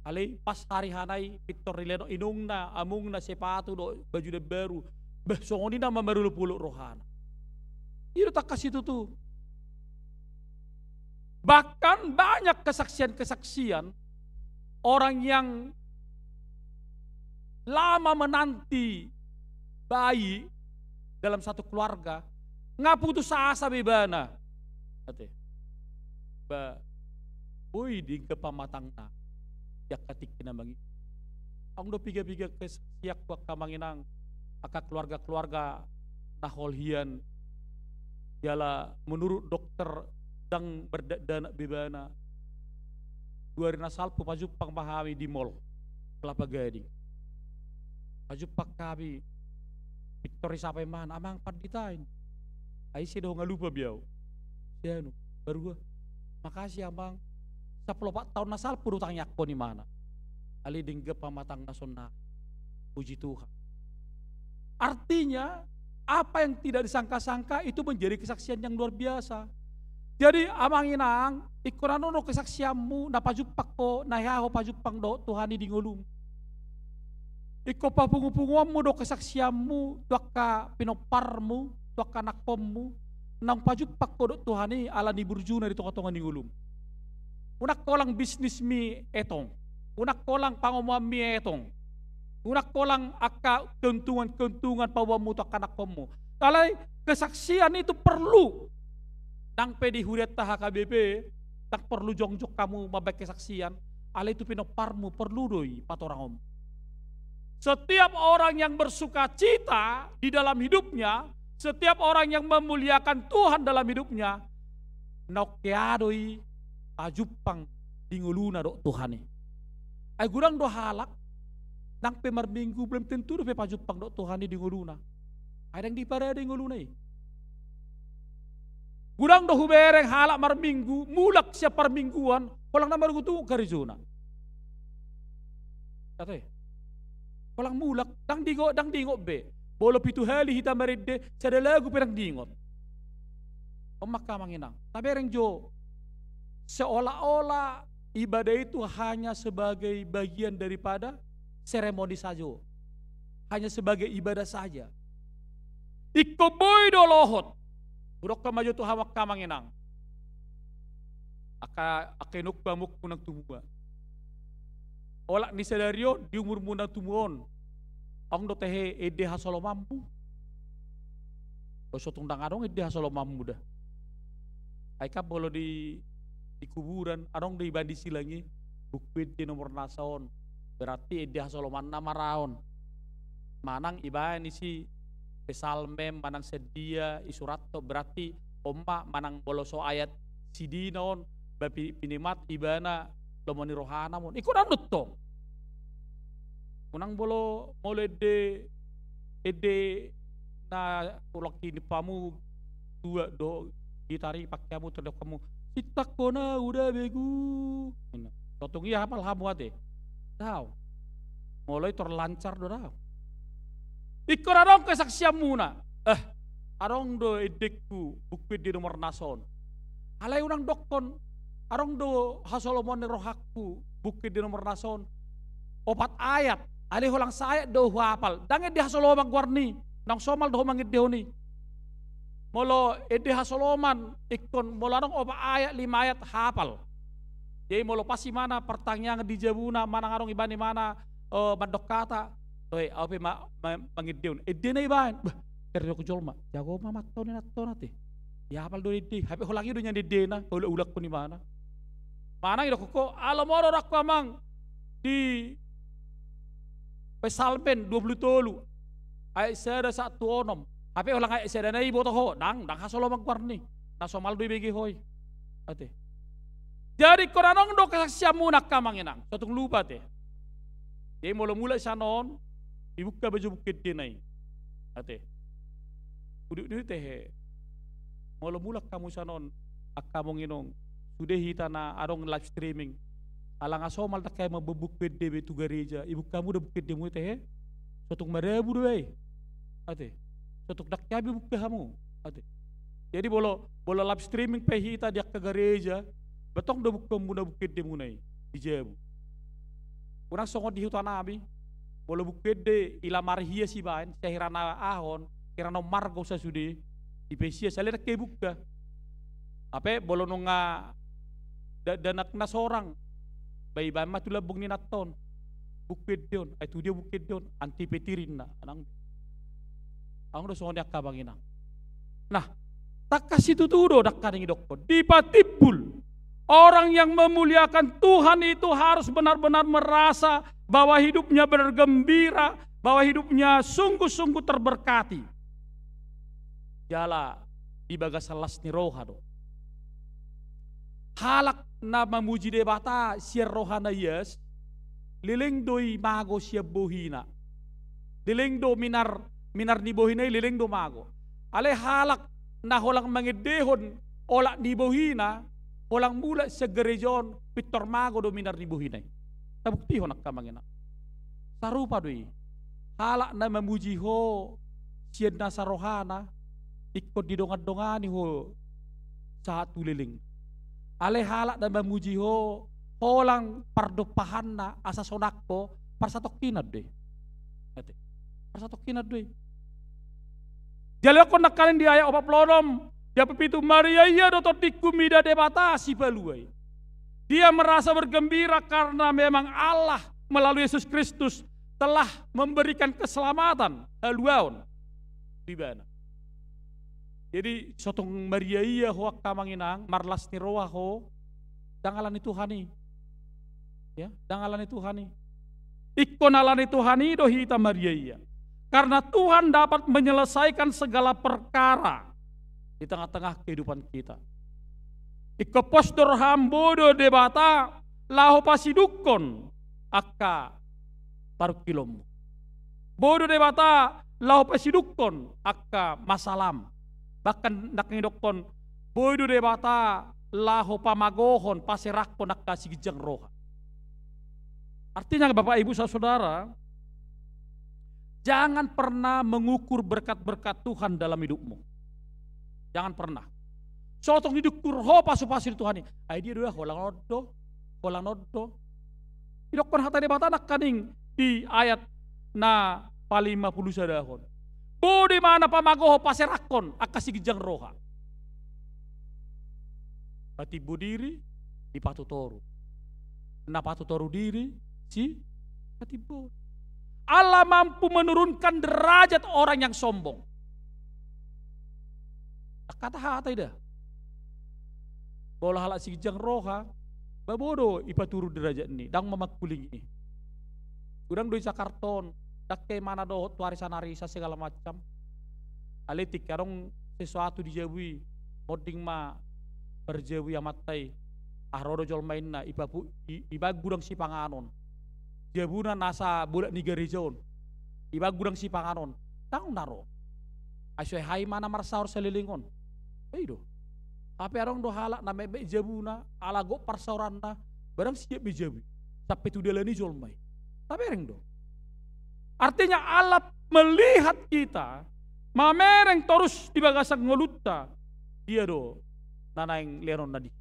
alai pas hari hanai Victor Rileno inungna amungna sepatu do baju de baru bah sondi nama baru puluk rohana itu tak kasih tuh. Bahkan banyak kesaksian-kesaksian orang yang lama menanti bayi dalam satu keluarga ngaputus asa bebana. Ba boy di kepamatangna yak katik kinambangi. Ang do piga-piga kesaksiak wak kamanginang aka keluarga-keluarga naholhian jala menurut dokter dang berdana bebana 2 hari nasalpu pajupang pahami di mall Kelapa Gading pajupak kami Victory sampai mana amang paditain ai sih do ngalupa biau sianu baru gua makasih amang 14 tahun nasalpu utang yakpo ni mana ali dingge pamatang nasional puji Tuhan artinya apa yang tidak disangka-sangka itu menjadi kesaksian yang luar biasa. Jadi amanginang ikurano no kesaksianmu na pajupak ko na yaho pajupang do Tuhani di ngolum. Iko papungu-punguanmu do kesaksianmu, tuaka pinoparmu, tuaka nakpommu, nang pajupak ko do Tuhani ala ni burjuna di tonga-tonga ni ulum. Unak kolang bisnis mi etong, unak kolang pangomam mi etong, unak kolang aka keuntungan pawamu tuaka nakpommu. Kalai kesaksian itu perlu. Nang pedi huriat taha KBP, tak perlu jongjok kamu mabek kesaksian, ala itu pinoparmu perlu doi patorangom. Setiap orang yang bersuka cita di dalam hidupnya, setiap orang yang memuliakan Tuhan dalam hidupnya, nokeadoi ajupang dinguluna do Tuhani. Ay gurang do halak, nang pemar minggu belum tentu do pe pajupang do Tuhani dinguluna. Ay dang di pada dinguluna. Gurang do hubereng halak mar minggu, mulak siap par mingguan, kolang namar gutu karizuna. Kata kolang mulak, dang dingot be. Bolo pitu hali hita maride, sada lagu perang dingot. Maka manginang. Tapi reng jo, seolah-olah ibadah itu hanya sebagai bagian daripada seremoni saja. Hanya sebagai ibadah saja. Iko boy do lohot. Burok ka maju tu hawak ka manginang. Akenuk bamuk punang tumua. Olak ni sadario di umur munang tumuon. Ang do tehe ede hasolo mampu. O sotong dangadong ede hasolo mampu dah. Aika bolo di kuburan, anong di bandi silangi bukwit di nomor nasaon. Berarti ede hasolo manna maraon. Manang iba ni si pesalmem manang sedia isuratto berarti omma manang boloso ayat sidinon bapi pinimat ibana lomoni rohana mon ikut anut tong munang bolo mole ede na ulak ini pamu dua do gitari pakyamu terdok kamu sitak kona udah begu totong iya hafal hamu ate tahu mulai terlancar do tahu ikut arong kesaksian muna arong do edekku bukwit di nomor nason alai unang dokon arong do hasolomon rohakku bukwit di nomor nason opat ayat alai holang sayat do hafal dange di hasolomang warni nang somal do mangit dehoni molo ede hasoloman ikon molo arong opat ayat 5 ayat hafal jadi molo pasti mana pertanyaan di jabuna mana arong ibani mana mandok kata Toy, apa mangideon? Ede na iban. Terus aku jual mak. Jago mama tahu ni nato nate. Ya apal do ede. Hape holangi do nyandi ede na. Ulak ko ni mana? Mana itu kok? Alam orang aku amang di pesalmen 23. Ay sada 1:6. Hape holang ay sada na ibo toho. Dang hasolo magwarni. Nasomal do ibegi hoy. Ate. Jadi koranong do kesaksian muna kamanginang. Sotong lupa te. Jadi mula-mula sanon dibuka baju bukit dia naik. Ate. Udah teh. Mula-mula kamu sanon akamu nginong sudah hitana arong live streaming. Alang asomal tak kayak mabukit dia betu gereja. Ibu kamu udah bukit dia mu teh. Sotuk marabu doy. Ate. Sotuk dak kabi buka kamu. Ate. Jadi bolo live streaming pe hita dia ke gereja. Betong udah buka muda bukit dia mu naik. Dijabu. Kurang songot di hutan nabi. Bolo bukit de ilamar hiya si bain, sehirana ahon, kirana margo sa sudi, ipesia salira ke buka. Ape bolo nunga danak na sorang, bayi bayi matula bung ni naton, bukit dion, ay tu dia bukit dion, anti petirin na, anang. Ang do songot yak kabanginang. Nah, tak kasih tutudo dak kaning dokko, dipatibul. Orang yang memuliakan Tuhan itu harus benar-benar merasa bahwa hidupnya bergembira, bahwa hidupnya sungguh-sungguh terberkati. Jala di bagasalas ni rohado. Halak na mamuji debata siya rohana yes, liling doi mago siya bohina. Liling do minar ni bohina, liling do mago. Ale halak na holang mangidehon olak ni bohina, olang mula sa gerejon pitor mago do minar ni buhinay. Tabukti ho nakkamangina. Sarupa doi. Halak na mamuji ho siyad na sa rohana ikot di dongan-dongani ho sa tuliling. Ale halak na mamuji ho holang pardopahan na asa sonak po para sa tokinad doi. Persatu kinat doi. Jalur ko nakalin di ayah opa plonom. Ya pepitu Maria iya dotot dikumida debata si baluai. Dia merasa bergembira karena memang Allah melalui Yesus Kristus telah memberikan keselamatan haluaon di bana. Jadi sotong Maria iya hoak kamanginang marlas ni roa ho dangalan itu hani. Ya, dangalan itu hani. Ikonalan itu hani dohita Maria iya. Karena Tuhan dapat menyelesaikan segala perkara di tengah-tengah kehidupan kita. Iko postor hambodo debata laho pasidukon akka paru kilom. Bodo debata laho pasidukon akka masalam. Bahkan nak ngidokon bodo debata laho pamagohon paserakon akka sigijang roha. Artinya Bapak Ibu Saudara, jangan pernah mengukur berkat-berkat Tuhan dalam hidupmu. Jangan pernah. Sotong didukur ho pasu-pasir Tuhan ini. Ay dia dua holang nodo. Hidupkan hata debata anak kaning di ayat na palima puluh sadahon. Bodi mana pamagoho paserakon akasi gijang roha. Patibu diri di patutoru. Na patutoru diri si patibu. Allah mampu menurunkan derajat orang yang sombong. Kata hata ida. Bola halak sigijang roha, babodo ipaturu derajat ini, dang mamakuling ini. Udang doi sakarton, dakke mana do warisan arisa segala macam. Aletik karong sesuatu dijabui, moding ma berjawi amatai. Ahrodo jol mainna iba gudang si panganon. Jabuna nasa budak Nigerijon. Iba gudang si panganon. Tang naro. Asyai hai mana marsaur selilingon. Eido. Tapi arong do halak na mebe jabuna ala go parsauranna barang siap bejabi. Sampai tu delani jolmai. Tapi ereng do. Artinya Allah melihat kita mamereng terus di bagasak ngolutta. Dia do nanaing leron nadi.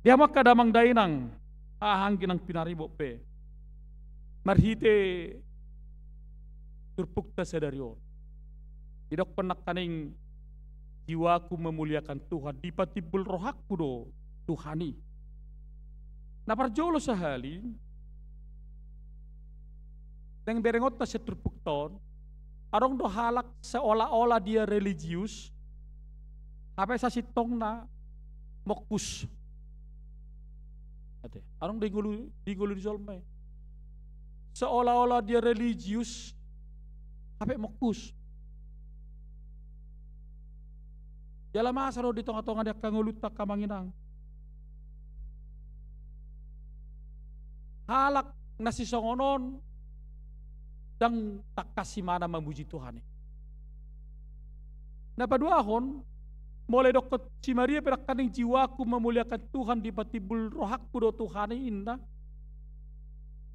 Dia maka damang dainang ahangkin ang pinaribo pe. Marhite turpukta sedarion. Tidak pernah kaning jiwaku memuliakan Tuhan. Dipatibul rohakku do Tuhani. Nah parjolo sahali. Neng berengot na seturpukton. Arong do halak seolah-olah dia religius. Apa sa sitong na mokus. Arong digulu di solmay. Seolah-olah dia religius. Apa mokus. Jala masa di tengah-tengah dia kangulutak kamanginang. Halak nasi songonon dan tak kasih mana memuji Tuhan. Nah pada ahon mulai dokter si Maria berakaning jiwaku memuliakan Tuhan di patibul rohakku do Tuhan indah.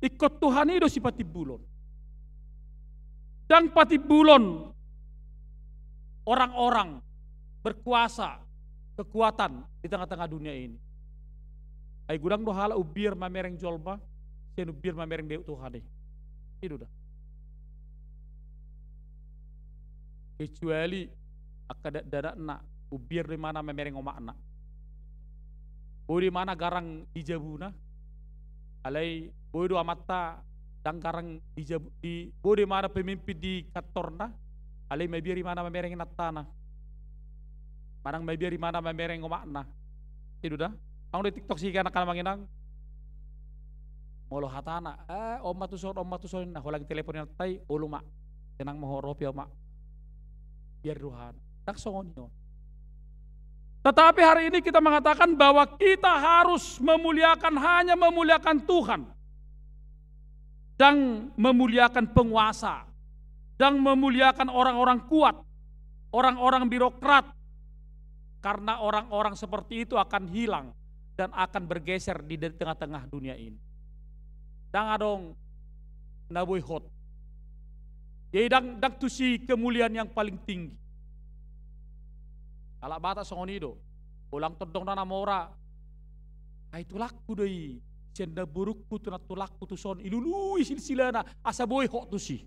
Ikut Tuhan itu si patibulon. Dan patibulon orang-orang berkuasa, kekuatan di tengah-tengah dunia ini. Ay gudang do hala ubir mamereng jolba, sen ubir mamereng dew Tuhan. Itu dah. Kecuali akadat dadak na ubir di mana mamereng omakna. Bodi mana garang dijabuna. Alai bodi amata dan garang dijabu di bodi mana pemimpin di katorna. Alai mabiri mana mamereng natana. Manang may biari mana mamereng umakna. Itu dah. Ang di TikTok sih kana manginang. Molo hatana. Om matuson na hulang telepon tay ulo mak. Tenang mohoropi mak. Biar ruhan. Tak songon yun. Tetapi hari ini kita mengatakan bahwa kita harus hanya memuliakan Tuhan. Dan memuliakan penguasa. Dan memuliakan orang-orang kuat. Orang-orang birokrat. Karena orang-orang seperti itu akan hilang dan akan bergeser di tengah-tengah dunia ini. Dang adong naboy hot. Jadi dang tusi kemuliaan yang paling tinggi. Kalau bata songonido, ulang todong na namora. Ay tulak ku doi Senda burukku tu natulakku tu son ilului silsilana asa boy hok tu si.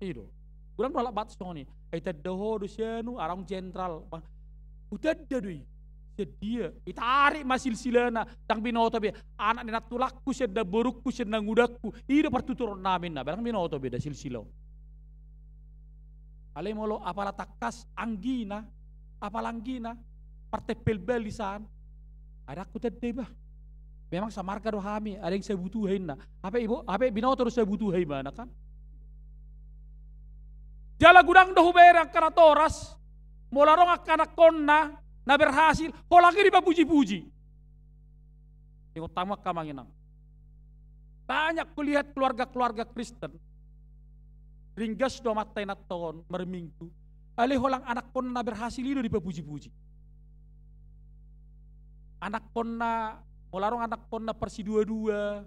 Itu. Kurang nolak bat soni. Ita doho do sianu arang jenderal. Udah dui. Sedia itarik masil silana tang binoto be anak ni natulakku senda burukku senda ngudakku ida pertuturon namin na barang binoto beda silsilo. Ale molo apala takas anggina apalanggina partai pelbel lisan ada aku tadi bah memang samarga do hami ada yang saya butuhin na apa ibu apa binoto do saya butuhin mana kan jala gudang do huberang karatoras molarong akanak konna na berhasil lagi dipapuji-puji yang utama kamanginang banyak kulihat keluarga-keluarga Kristen ringgas do matai naton merminggu alih holang anak konna berhasil itu dipapuji-puji anak konna molarong anak konna persi dua-dua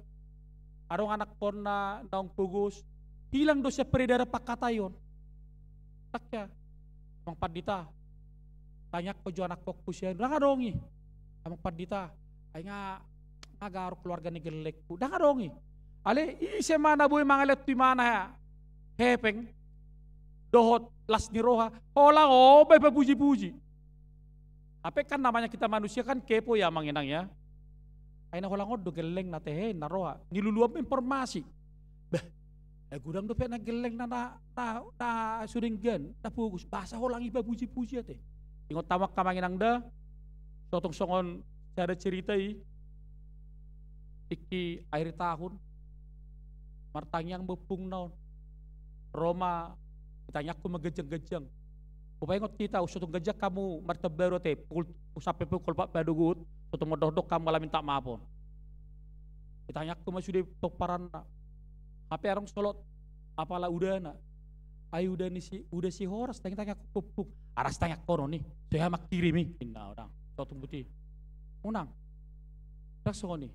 arong anak konna naung pugos hilang dosa peredara pakatayon takya bang padita tanya ko jo anak kok pusian dah ngadongi amang padita ay nga agaro keluarga ni gelek ku dah ngadongi ale ise mana boy mangalet ti mana hepeng dohot las ni roha holang bay papuji-puji apa kan namanya kita manusia kan kepo ya manginang ya ay na holang do geleng na tehe na roha niluluap informasi bah gudang do pe na geleng na suringgan na pugus bahasa holang iba puji-puji ate ingot tamak kamanginang da sotong songon cara cerita iki akhir tahun martangyang bepung naon Roma ditanya aku megejeng-gejeng upaya ngot kita sotong gejak kamu martabaru te sampai pukul 4 padugut sotong modok kamu malah minta maafon ditanya aku masih di peparan apa arong solot apalah udah na ayo udah si horas tanya aku pupuk aras tanya kono nih saya mak kirimi inna orang sotong putih unang nih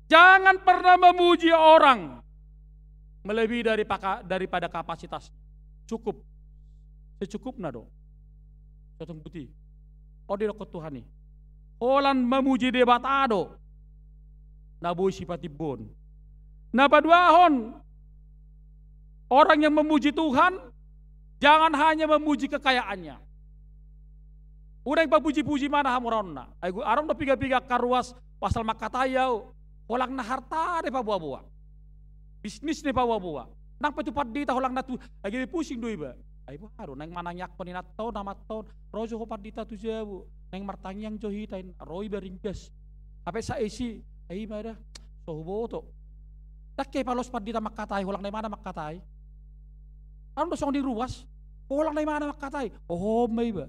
jangan pernah memuji orang melebihi daripada kapasitas cukup secukupna do sotong putih odi rokot Tuhan nih holan memuji debatado naboy sipatibon nabaduahon orang yang memuji Tuhan jangan hanya memuji kekayaannya. Udah yang papuji-puji mana hamuronna. Aigu arong do piga-piga karuas pasal makatayau. Holang na harta de pa buah-buah. Bisnis de pa buah-buah. Nang petupat di holang na tu agi pusing do iba. Aibu haru nang mananyak panin atau nama tahun rojo hopat dita tu jabu. Nang martangyang johitain roi beringgas. Apa sa isi ai mada sohuboto. Takke palos padita makatay holang na mana makatay. Arong do song di ruas. Holang na mana makatay. Oh may ba.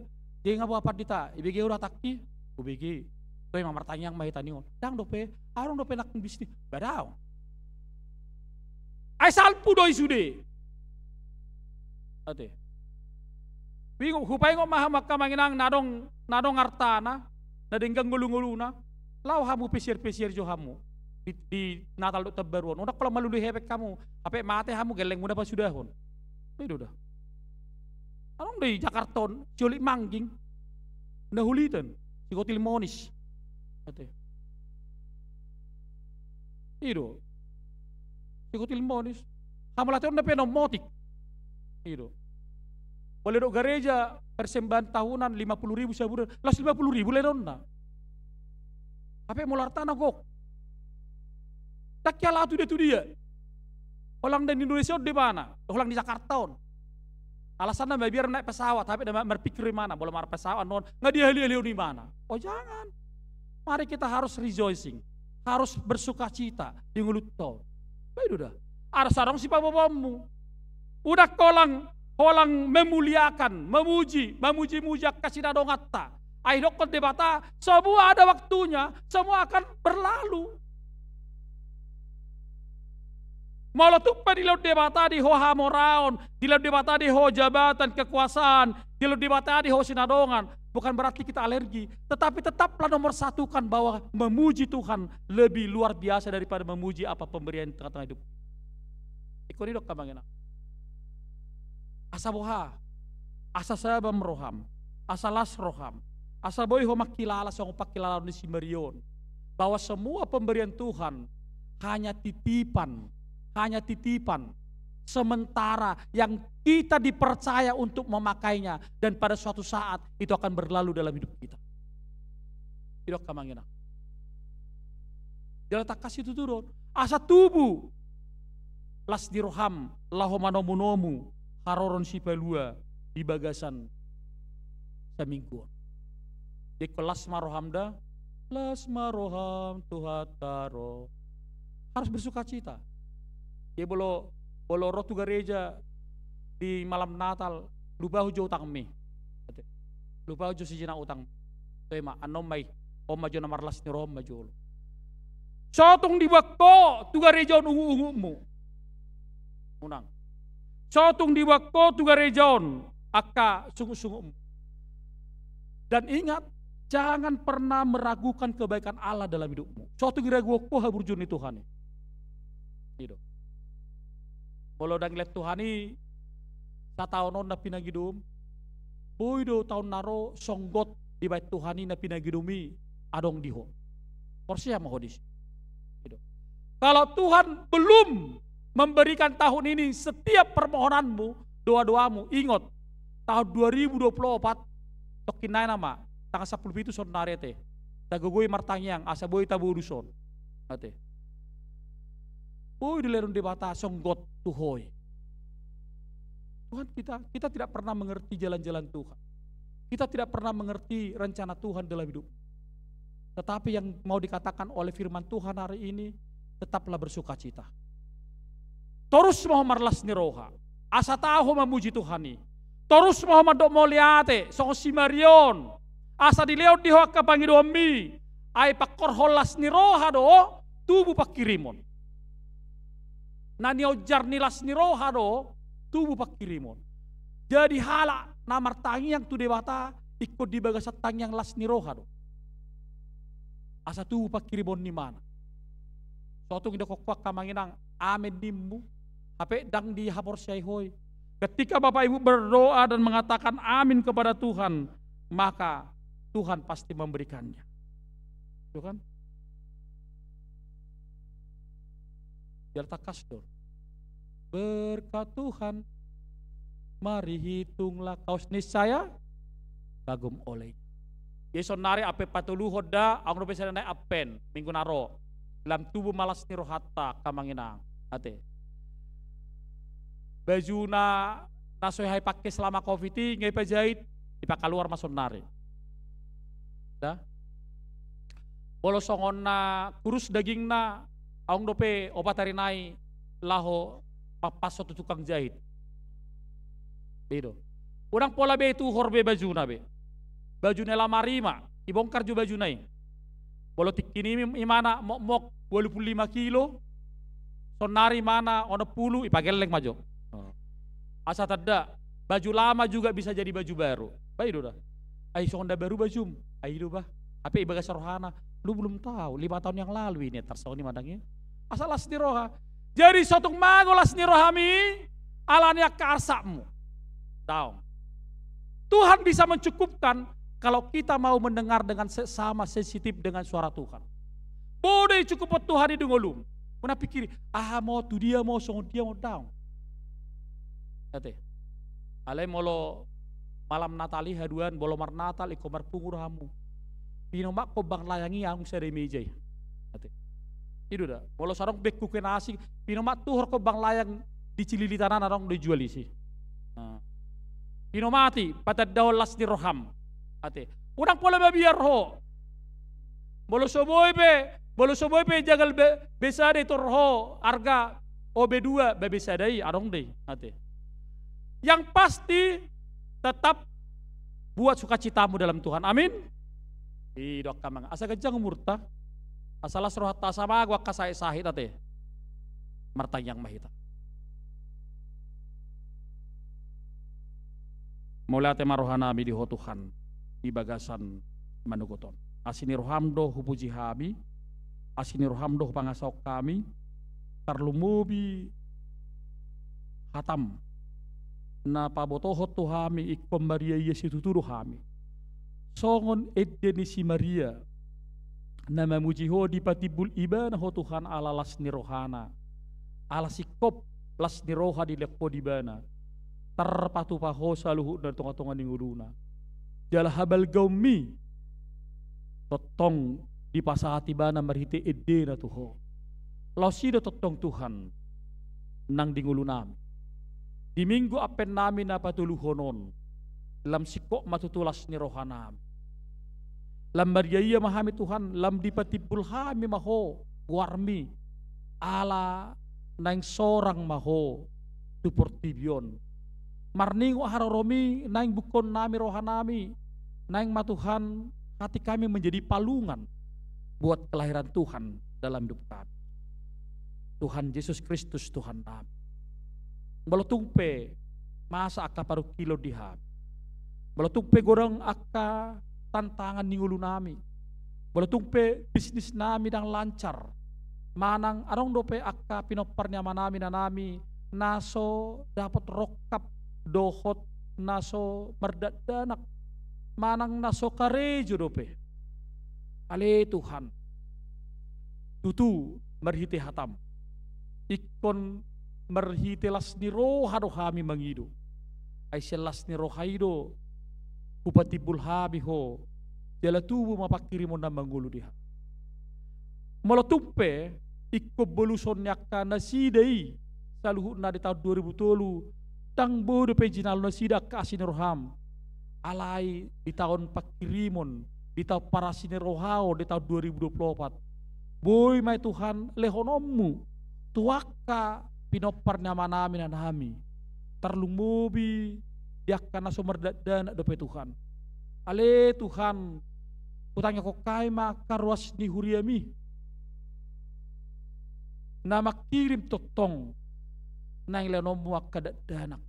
Di nga buat dita, ibigi udah takki, ubigi. Tuh yang martanyang may tanion. Dang dope, arong dope nak bisnis, badaw. Ay salpu doi sude. Ate. Bingung hupay ngo mahamak kamanginang nadong artana, nadenggang ngulu-nguluna. Law hamu pesir-pesir jo hamu. Di Natal do tabaruan. Udah kalau malulu hebek kamu, ape mate hamu geleng muna pa sudahon. Itu dah. Anong di Jakarton, Jolik Mangging, nahulitan, si Kotil Monis. Ate. Itu. Si Kotil Monis. Hamalaton na penomotik. Itu. Boleh do gereja persembahan tahunan 50.000 sebulan, las 50.000 lenon na. Apa mular tanah gok. Tak kala tu dia. Orang dari Indonesia di mana? Orang di Jakarta. Alasannya biar naik pesawat, tapi berpikir di mana? Boleh naik pesawat, nggak diahli-ahli di mana? Oh jangan. Mari kita harus rejoicing, harus bersuka cita di ngulut tol. Baik udah. Ada sarang si bapak-bapakmu. Udah kolang memuliakan, memuji kasih dadong hatta. Aidokot debata, semua ada waktunya, semua akan berlalu. Malah tuh di laut debata di ho hamoraon, di laut debata di ho jabatan kekuasaan, di laut debata di ho sinadongan. Bukan berarti kita alergi, tetapi tetaplah nomor satukan bahwa memuji Tuhan lebih luar biasa daripada memuji apa pemberian tengah-tengah hidup. Ikut dok kamangena. Asa boha, asa sabam roham, asa las roham, asa boy ho makilala sa pakilala ni si Marion. bahwa semua pemberian Tuhan hanya titipan sementara yang kita dipercaya untuk memakainya, dan pada suatu saat itu akan berlalu dalam hidup kita. Tidak kamangina. Jalan tak kasih itu turun. Asa tubuh las diroham lahomanomunomu haroron sipalua di bagasan semingguan. Di kelas marohamda las maroham tuhataro harus bersuka cita. Dia bolo rotu gereja di malam Natal lupa hujo utang me. Lupa hujo si jina utang. Tema anom mai om majo nomor las ni rom majo. Sotong di wakko tu gereja ungu-ungumu. Unang. Sotong di wakko tu gereja akka sungu-sungumu. Dan ingat, jangan pernah meragukan kebaikan Allah dalam hidupmu. Sotong diragu wakko haburjun ni Tuhan. Hidup. Kalau dah ngeliat Tuhan ini, sa tahun na pinagidum, boy do tahun naro songgot di bait Tuhan ini na pinagidumi adong diho. Porsiya mahodis. Kalau Tuhan belum memberikan tahun ini setiap permohonanmu, doa-doamu, ingat tahun 2024 tokinay nama tanggal 10 itu son narete. Tagogoy martangyang asa boy tabu uruson. Ate. Boy dilerun debata songgot tuhoy. Tuhan kita tidak pernah mengerti jalan-jalan Tuhan. Kita tidak pernah mengerti rencana Tuhan dalam hidup. Tetapi yang mau dikatakan oleh firman Tuhan hari ini, tetaplah bersuka cita. Terus Muhammad las niroha. Asa tahu memuji Tuhani. Terus Muhammad dok moliate, song simarion. Asa dileot di hoka pangidomi. Ai pakor holas niroha do, tubuh pakirimon. Nani ojar nilas niroha do, tubuh pakirimon. Jadi hala namar tangi yang tu dewata ikut di bagasat tangi yang las niroha do. Asa tubuh pakirimon ni mana? Suatu kita kokwak kamanginang amin dimmu, hape dang di hapor syaihoy. Ketika Bapak Ibu berdoa dan mengatakan amin kepada Tuhan, maka Tuhan pasti memberikannya. Itu kan? Jalta kasdor. Berkat Tuhan, mari hitunglah kaus niscaya kagum oleh. Yeson nari ape patulu hoda, ang rupi sana apen minggu naro. Dalam tubuh malas niroh hatta kamanginang ate. Baju nasoy hai pakai selama covid ngai pajahit dipakai luar masuk nari. Dah. Bolo songon na kurus daging na aung dope obat hari nai laho papas satu tukang jahit. Itu. Urang pola be itu horbe baju na be. Baju nela marima ibongkar ju baju nai. Bolo tikini imana mok 25 kilo, sonari mana ono pulu ipageleng majo. Asa tada baju lama juga bisa jadi baju baru. Baik dah. Ai sonda baru baju. Ai do bah. Apa ibaga sarohana? Lu belum tahu 5 tahun yang lalu ini tarsoni madangnya. Asal las niroha. Jadi satu magolas nirohami alanya karsakmu. Tahu. Tuhan bisa mencukupkan kalau kita mau mendengar dengan sama sensitif dengan suara Tuhan. Boleh cukup Tuhan itu ngolum. Mana pikir, mau tu dia mau song dia mau down. Kate. Ale molo malam Natali haduan bolo mar Natal ikomar punguramu. Pinomak ko bang layangi ang sa remejay. Kate. Itu dah. Molo sarong bekku ke nasi, pinomak tuhor ko bang layang di cililitanan arong dijual isi. Pinomati patad daw las di roham. Ate. Urang pola babiar ho. Bolo soboy be jagal besade torho arga OB2 bebesadai arong deh ate. Yang pasti tetap buat sukacitamu dalam Tuhan. Amin. Idok kamang asa gajang murta. Asalah roh hatta sama gua kasai sahit ate. Martang yang mahita. Mulai ate marohana mi di Tuhan di bagasan manugoton. Asini rohamdo hupuji hami, asini rohamdo pangasok kami, tarlumubi hatam na pabotohot to hami ikom Maria Yesu tuturo hami. Songon edeni si Maria Nama mujiho di patibul ibana ho Tuhan ala las ni rohana. Ala sikop las ni roha di lekpo di bana. Terpatu paho saluhu dan tonga-tonga ninguluna. Jala habal gaumi. Totong di pasahati bana marhite edena tuho. Lausida totong Tuhan. Nang dingulunami. Di minggu apen nami na patuluhonon. Lam sikok matutulas ni rohanami. Lam bariaya mahami Tuhan, lam dipatibul hami maho, warmi, ala naing sorang maho, tuportibyon. Marningo hararomi, naing bukon nami rohanami, naing matuhan, hati kami menjadi palungan buat kelahiran Tuhan dalam hidup kami. Tuhan Yesus Kristus Tuhan kami. Balotungpe, masa akka paru kilo diham. Balotungpe goreng akka tantangan ningulu nami. Balotungpe bisnis nami dang lancar. Manang anong dope akka pinoparnya manami na nami naso dapat rokap dohot naso merdadanak. Manang naso karejo dope. Ale Tuhan. Tutu merhiti hatam. Ikon merhiti las ni roha rohami mangido. Ay selas ni rohaido. Kupatibul habi ho jala tubuh mapakiri mo na mangulu diha. Molotumpe ikko boluson yakka nasidai saluhu na di tahun 2003 tang bodo pejinal nasida ka asineroham alai di tahun pakirimon di tahun parasinerohao di tahun 2024 boy may Tuhan lehonommu tuwakka pinopar nama namin anami tarlumubi yakka na sumerdadana dope Tuhan. Ale Tuhan, kutanya ko kay makarwas ni huriami. Na makirim totong na ilenom wakadadanak.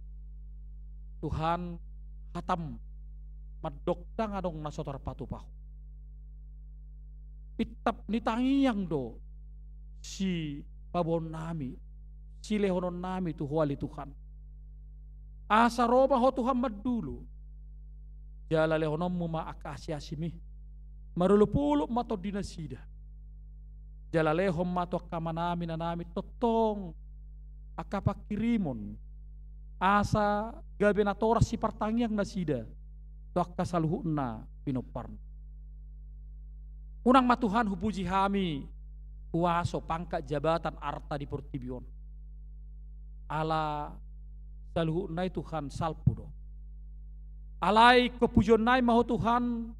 Tuhan, hatam maddoktang anong nasotar patupaho. Itap nitangiyang do si pabon nami, si lehonon nami tuhuali Tuhan. Asa Roma ho Tuhan madulu. Jala lehonom mo maakasya simi. Marulupulo mato dinasida. Jala lehom mato kamanami na nami totong akapakirimon. Asa gabi na toras si partangyang nasida. Tuak kasaluhu na pinoparn. Unang matuhan hupuji hami. Kuwaso pangkat jabatan arta di Portibion. Ala saluhu nai Tuhan salpudo. Alai kepujon nai maho Tuhan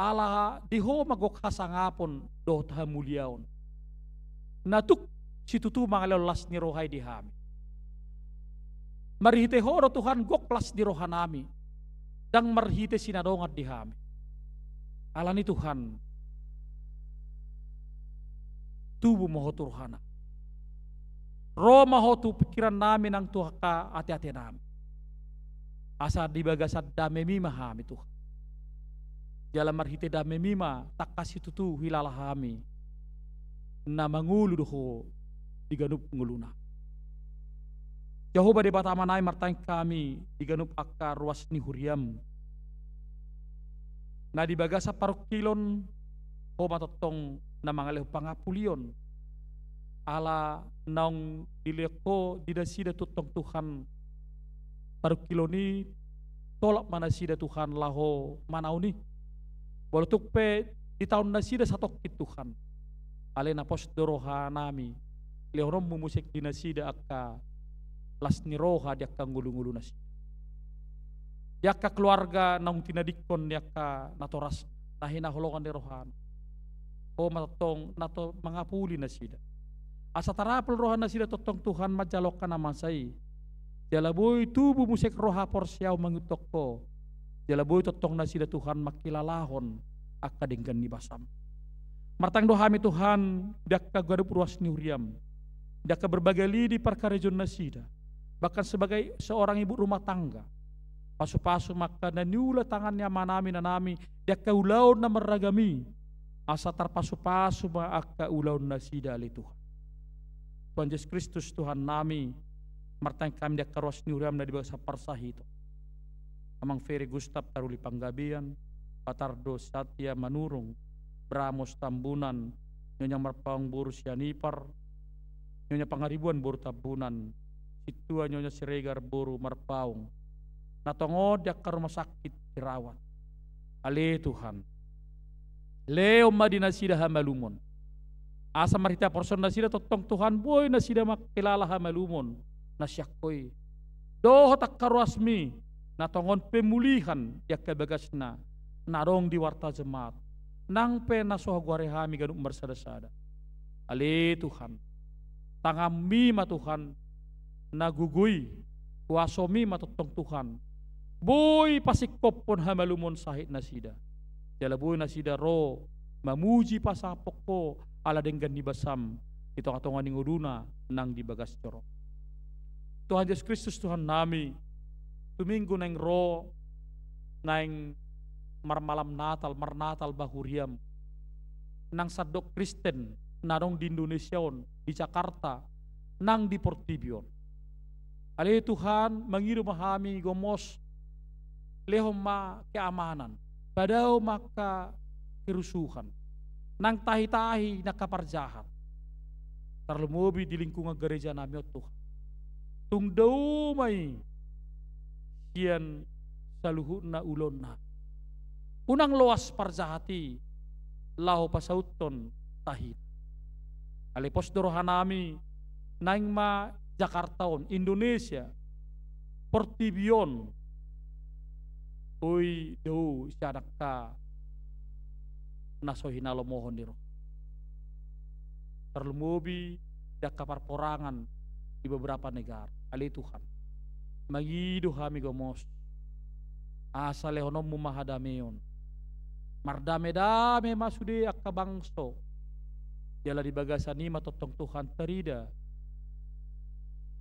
ala diho magok hasangapon do tamuliaon. Natuk situtu mangalelas ni rohai dihami. Marhite horo Tuhan goklas di rohanami. Dang marhite sinadongat dihami. Alani Tuhan tubuh maho turhana. Roma ho tu pikiran namin ang tuhaka ati-ati namin. Asa dibagasad dame mima hami Tuhan. Jala marhite dame mima tak kasih tutu hilala hami. Na mangulu doho diganup nguluna. Jehovah di batama nai martang kami diganup akka ruas ni huriam. Na dibagasa parukilon ho matotong na mangalih pangapulion. Ala naong dileko didasida tutong Tuhan parukiloni tolak manasida Tuhan laho manauni walau tukpe di tahun nasida satokit Tuhan ale napos doroha nami lehonom mumusik dinasida akka las ni roha diakka ngulu-ngulu nasida diakka keluarga naung tinadikon diakka natoras nahina holongan di rohan o matotong nato mangapuli nasida. Asa tarapel rohan na sila totong Tuhan majalok ka naman say. Jalaboy tubuh musik roha porsiyaw mangutok ko. Jalaboy totong na sila Tuhan makilalahon akadinggan ni basam. Martang dohami Tuhan dak kagadup ruas ni huriam. Dak berbagai lidi perkarejon na sida. Bahkan sebagai seorang ibu rumah tangga. Pasu-pasu maka naniula tangannya manami nanami dak kaulaw na meragami. Asa tarpasu-pasu maaka ulaw na sida ali Tuhan. Tuhan Yesus Kristus Tuhan nami martang kami dak karos ni huriam na dibasa parsahito. Amang Ferry Gustav taruli panggabian, Patardo Satya Manurung, Bramos Tambunan, Nyonya Marpaung Boru Sianipar, Nyonya Pangaribuan Boru Tambunan, Situa Nyonya Siregar Boru Marpaung, natongod ke rumah sakit dirawat. Ale Tuhan, Leo Madina Sida Hamalumon, asa marita porson nasida totong Tuhan boy nasida makilala Hamalumon, nasyakoi, doh tak karuasmi, natongon pemulihan ya kebagasna, narong di warta jemaat, nang pena soha guarehami ganuk bersada-sada. Ale Tuhan, tangami ma Tuhan, nagugui, kuasomi ma totong Tuhan, boy pasikop pon Hamalumon sahit nasida. Jala boy nasida ro, mamuji pasapok ko, ala denggan di basam, ito katongan ning uduna, nang di bagas coro. Tuhan Yesus Kristus Tuhan nami, tuminggu neng ro, neng marmalam Natal, marnatal bahuriam, nang sadok Kristen, narong di Indonesia, di Jakarta, nang di Portibion. Ali Tuhan mengiru mahami gomos, lehoma keamanan, padau maka kerusuhan, nang tahi-tahi nakaparjahat, terlemobi di lingkungan gereja nami Tuhan. Tungdau mai kian saluhuna ulonna. Unang loas parjahati lahu pasauton tahit. Alipos dorohanami naing ma Jakartaon Indonesia Portibion oi do siadakka nasohina lo mohon diro. Terlemobi dakka parporangan di beberapa negara. Ali Tuhan, magido kami gomos, asa lehonom mahadameon, mardame-dame masude akka bangso, jala di bagasani matotong Tuhan terida,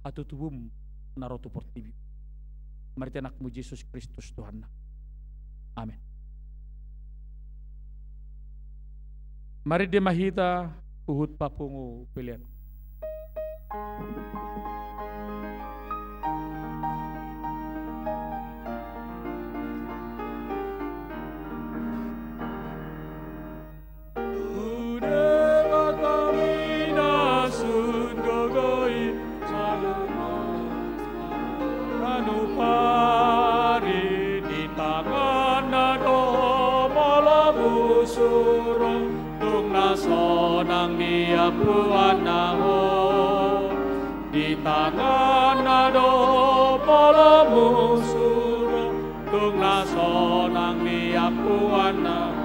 hatutubum narotu portibi. Mari tenakmu Yesus Kristus Tuhan. Amin. Mari demahita uhut papungu pilihan. Sonang dia puanaho di tangan nado polamu suro tung nasonang dia puanaho.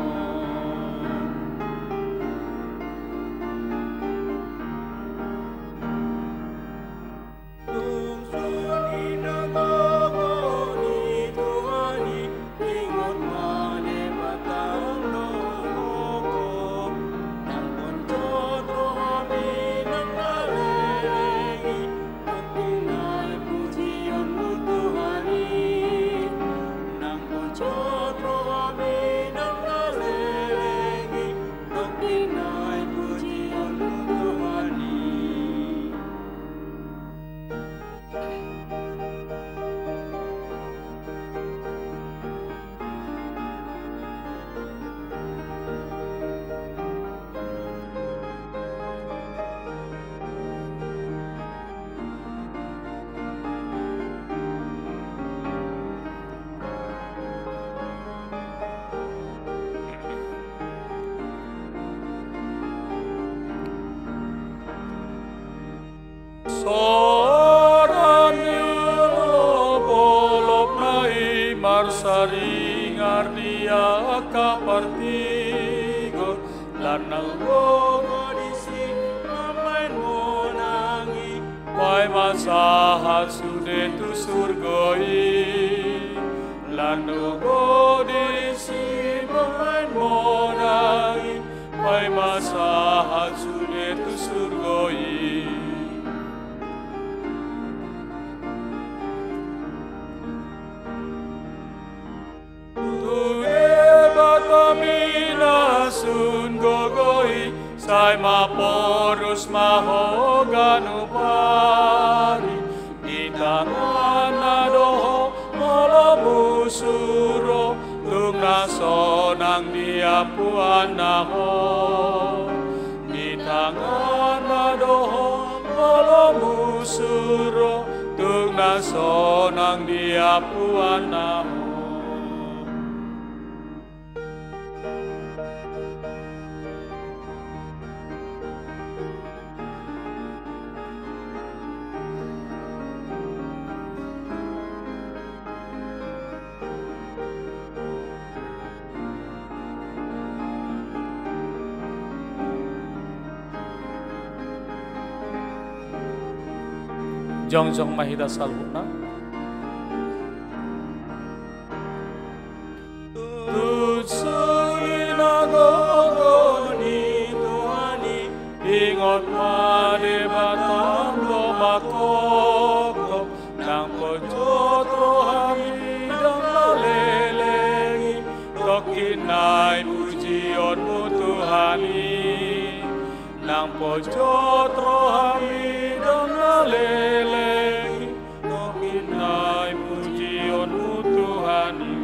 Saringar dia kapartigo lanang bogo disi amain monangi pai masahat sude tu surgoi lanang bogo disi amain monangi pai masahat sude tu surgoi. Sun gogoi sai maporus mahoganu pari di tangan nadoho molo musuro tung nasonang sonang dia puana ho di tangan adoho malamu suro tung na sonang dia puana ho. Jongjong mahida saluna Tutsulina gogoni tuani ingot made batang lo makoko nang pojotro hamidang lalelengi tokinai pujionmu Tuhani nang pojotro hamidang lalelengi tokinai pujionmu Tuhani.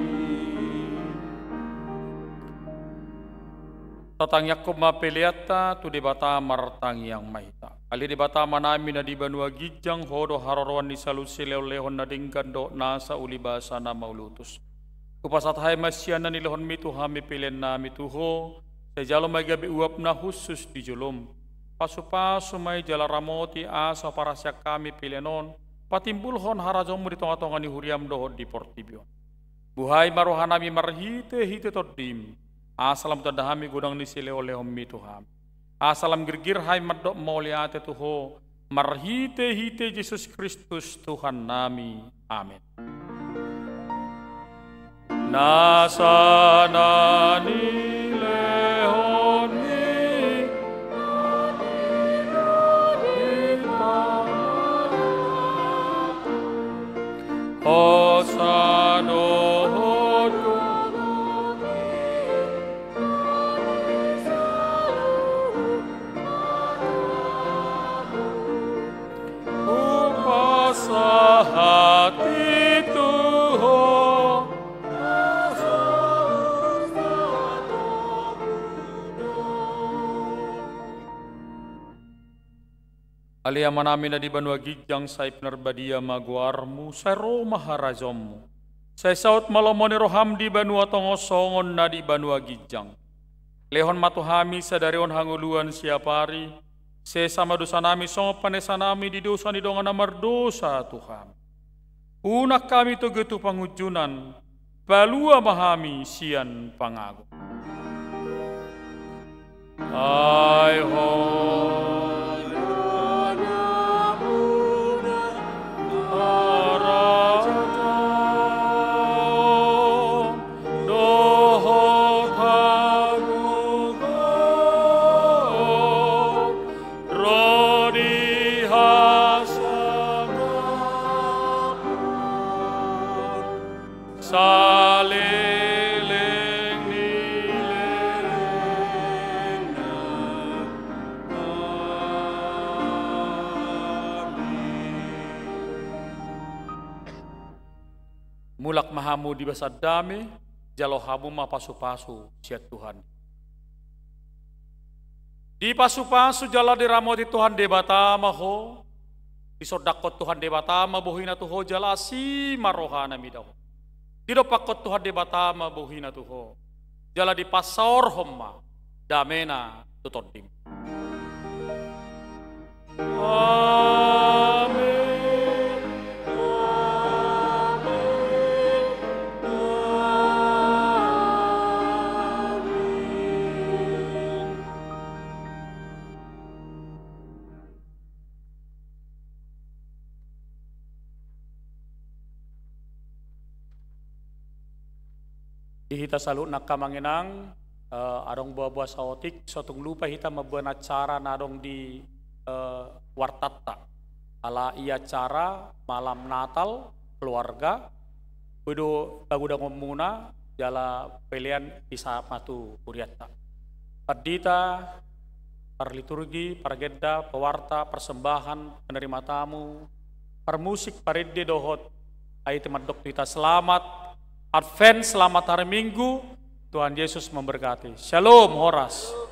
Tatang Yakob mapeliata tu debata martang yang mahita. Ali debata manami na di banua gijang hodo haroroan ni salusi lehon na dingkan do nasa ulibasa na maulutus. Kupasat hai masyana ni lehon mitu hami pilihan na mituho. Sejalo may gabi uap na khusus di julum. Pasu-pasu may jala ramoti asa para siya kami pilihanon. Patimbulhon harazong mo di tonga-tonga ni huriam dohod di Portibio. Buhay marohanami marhite-hite todim. Asalam tadahami gudang ni sileo lehom mituham. Asalam girgir hai madok mauliate tuho. Marhite-hite Yesus Kristus Tuhan nami. Amin. Nasanani lehon mi Hosano hati Tuhan alia manami na di banua gijang say penerbadia maguarmu say roma harazommu say saut malomoni roham di banua tongosongon na di banua gijang lehon matuhami sadarion hanguluan siapari se sama dosa nami songo panesa nami di dosa ni dongan amar dosa Tuhan. Unak kami to getu pangujunan, balua mahami sian pangago. Ai ho mulak mahamu di basa dami, jalo hamu mapasu-pasu siat Tuhan. Di pasu-pasu jala diramoti Tuhan debata maho, di sodakot Tuhan debata mabuhina tuho jala si marohana midaw. Di dopakot Tuhan debata mabuhina tuho, jala di pasor homma, damena tutodim. Amin. Hita salut nak kamanginang adong buah-buah saotik sotung lupa hita mabuan acara nadong di wartatta ala ia acara malam Natal keluarga kudu bagudang ngomuna jala pilihan isa matu kuriatta padita parliturgi pargedda pewarta persembahan penerima tamu permusik paridde dohot ai teman dok kita selamat Advent selamat hari Minggu Tuhan Yesus memberkati. Shalom Horas.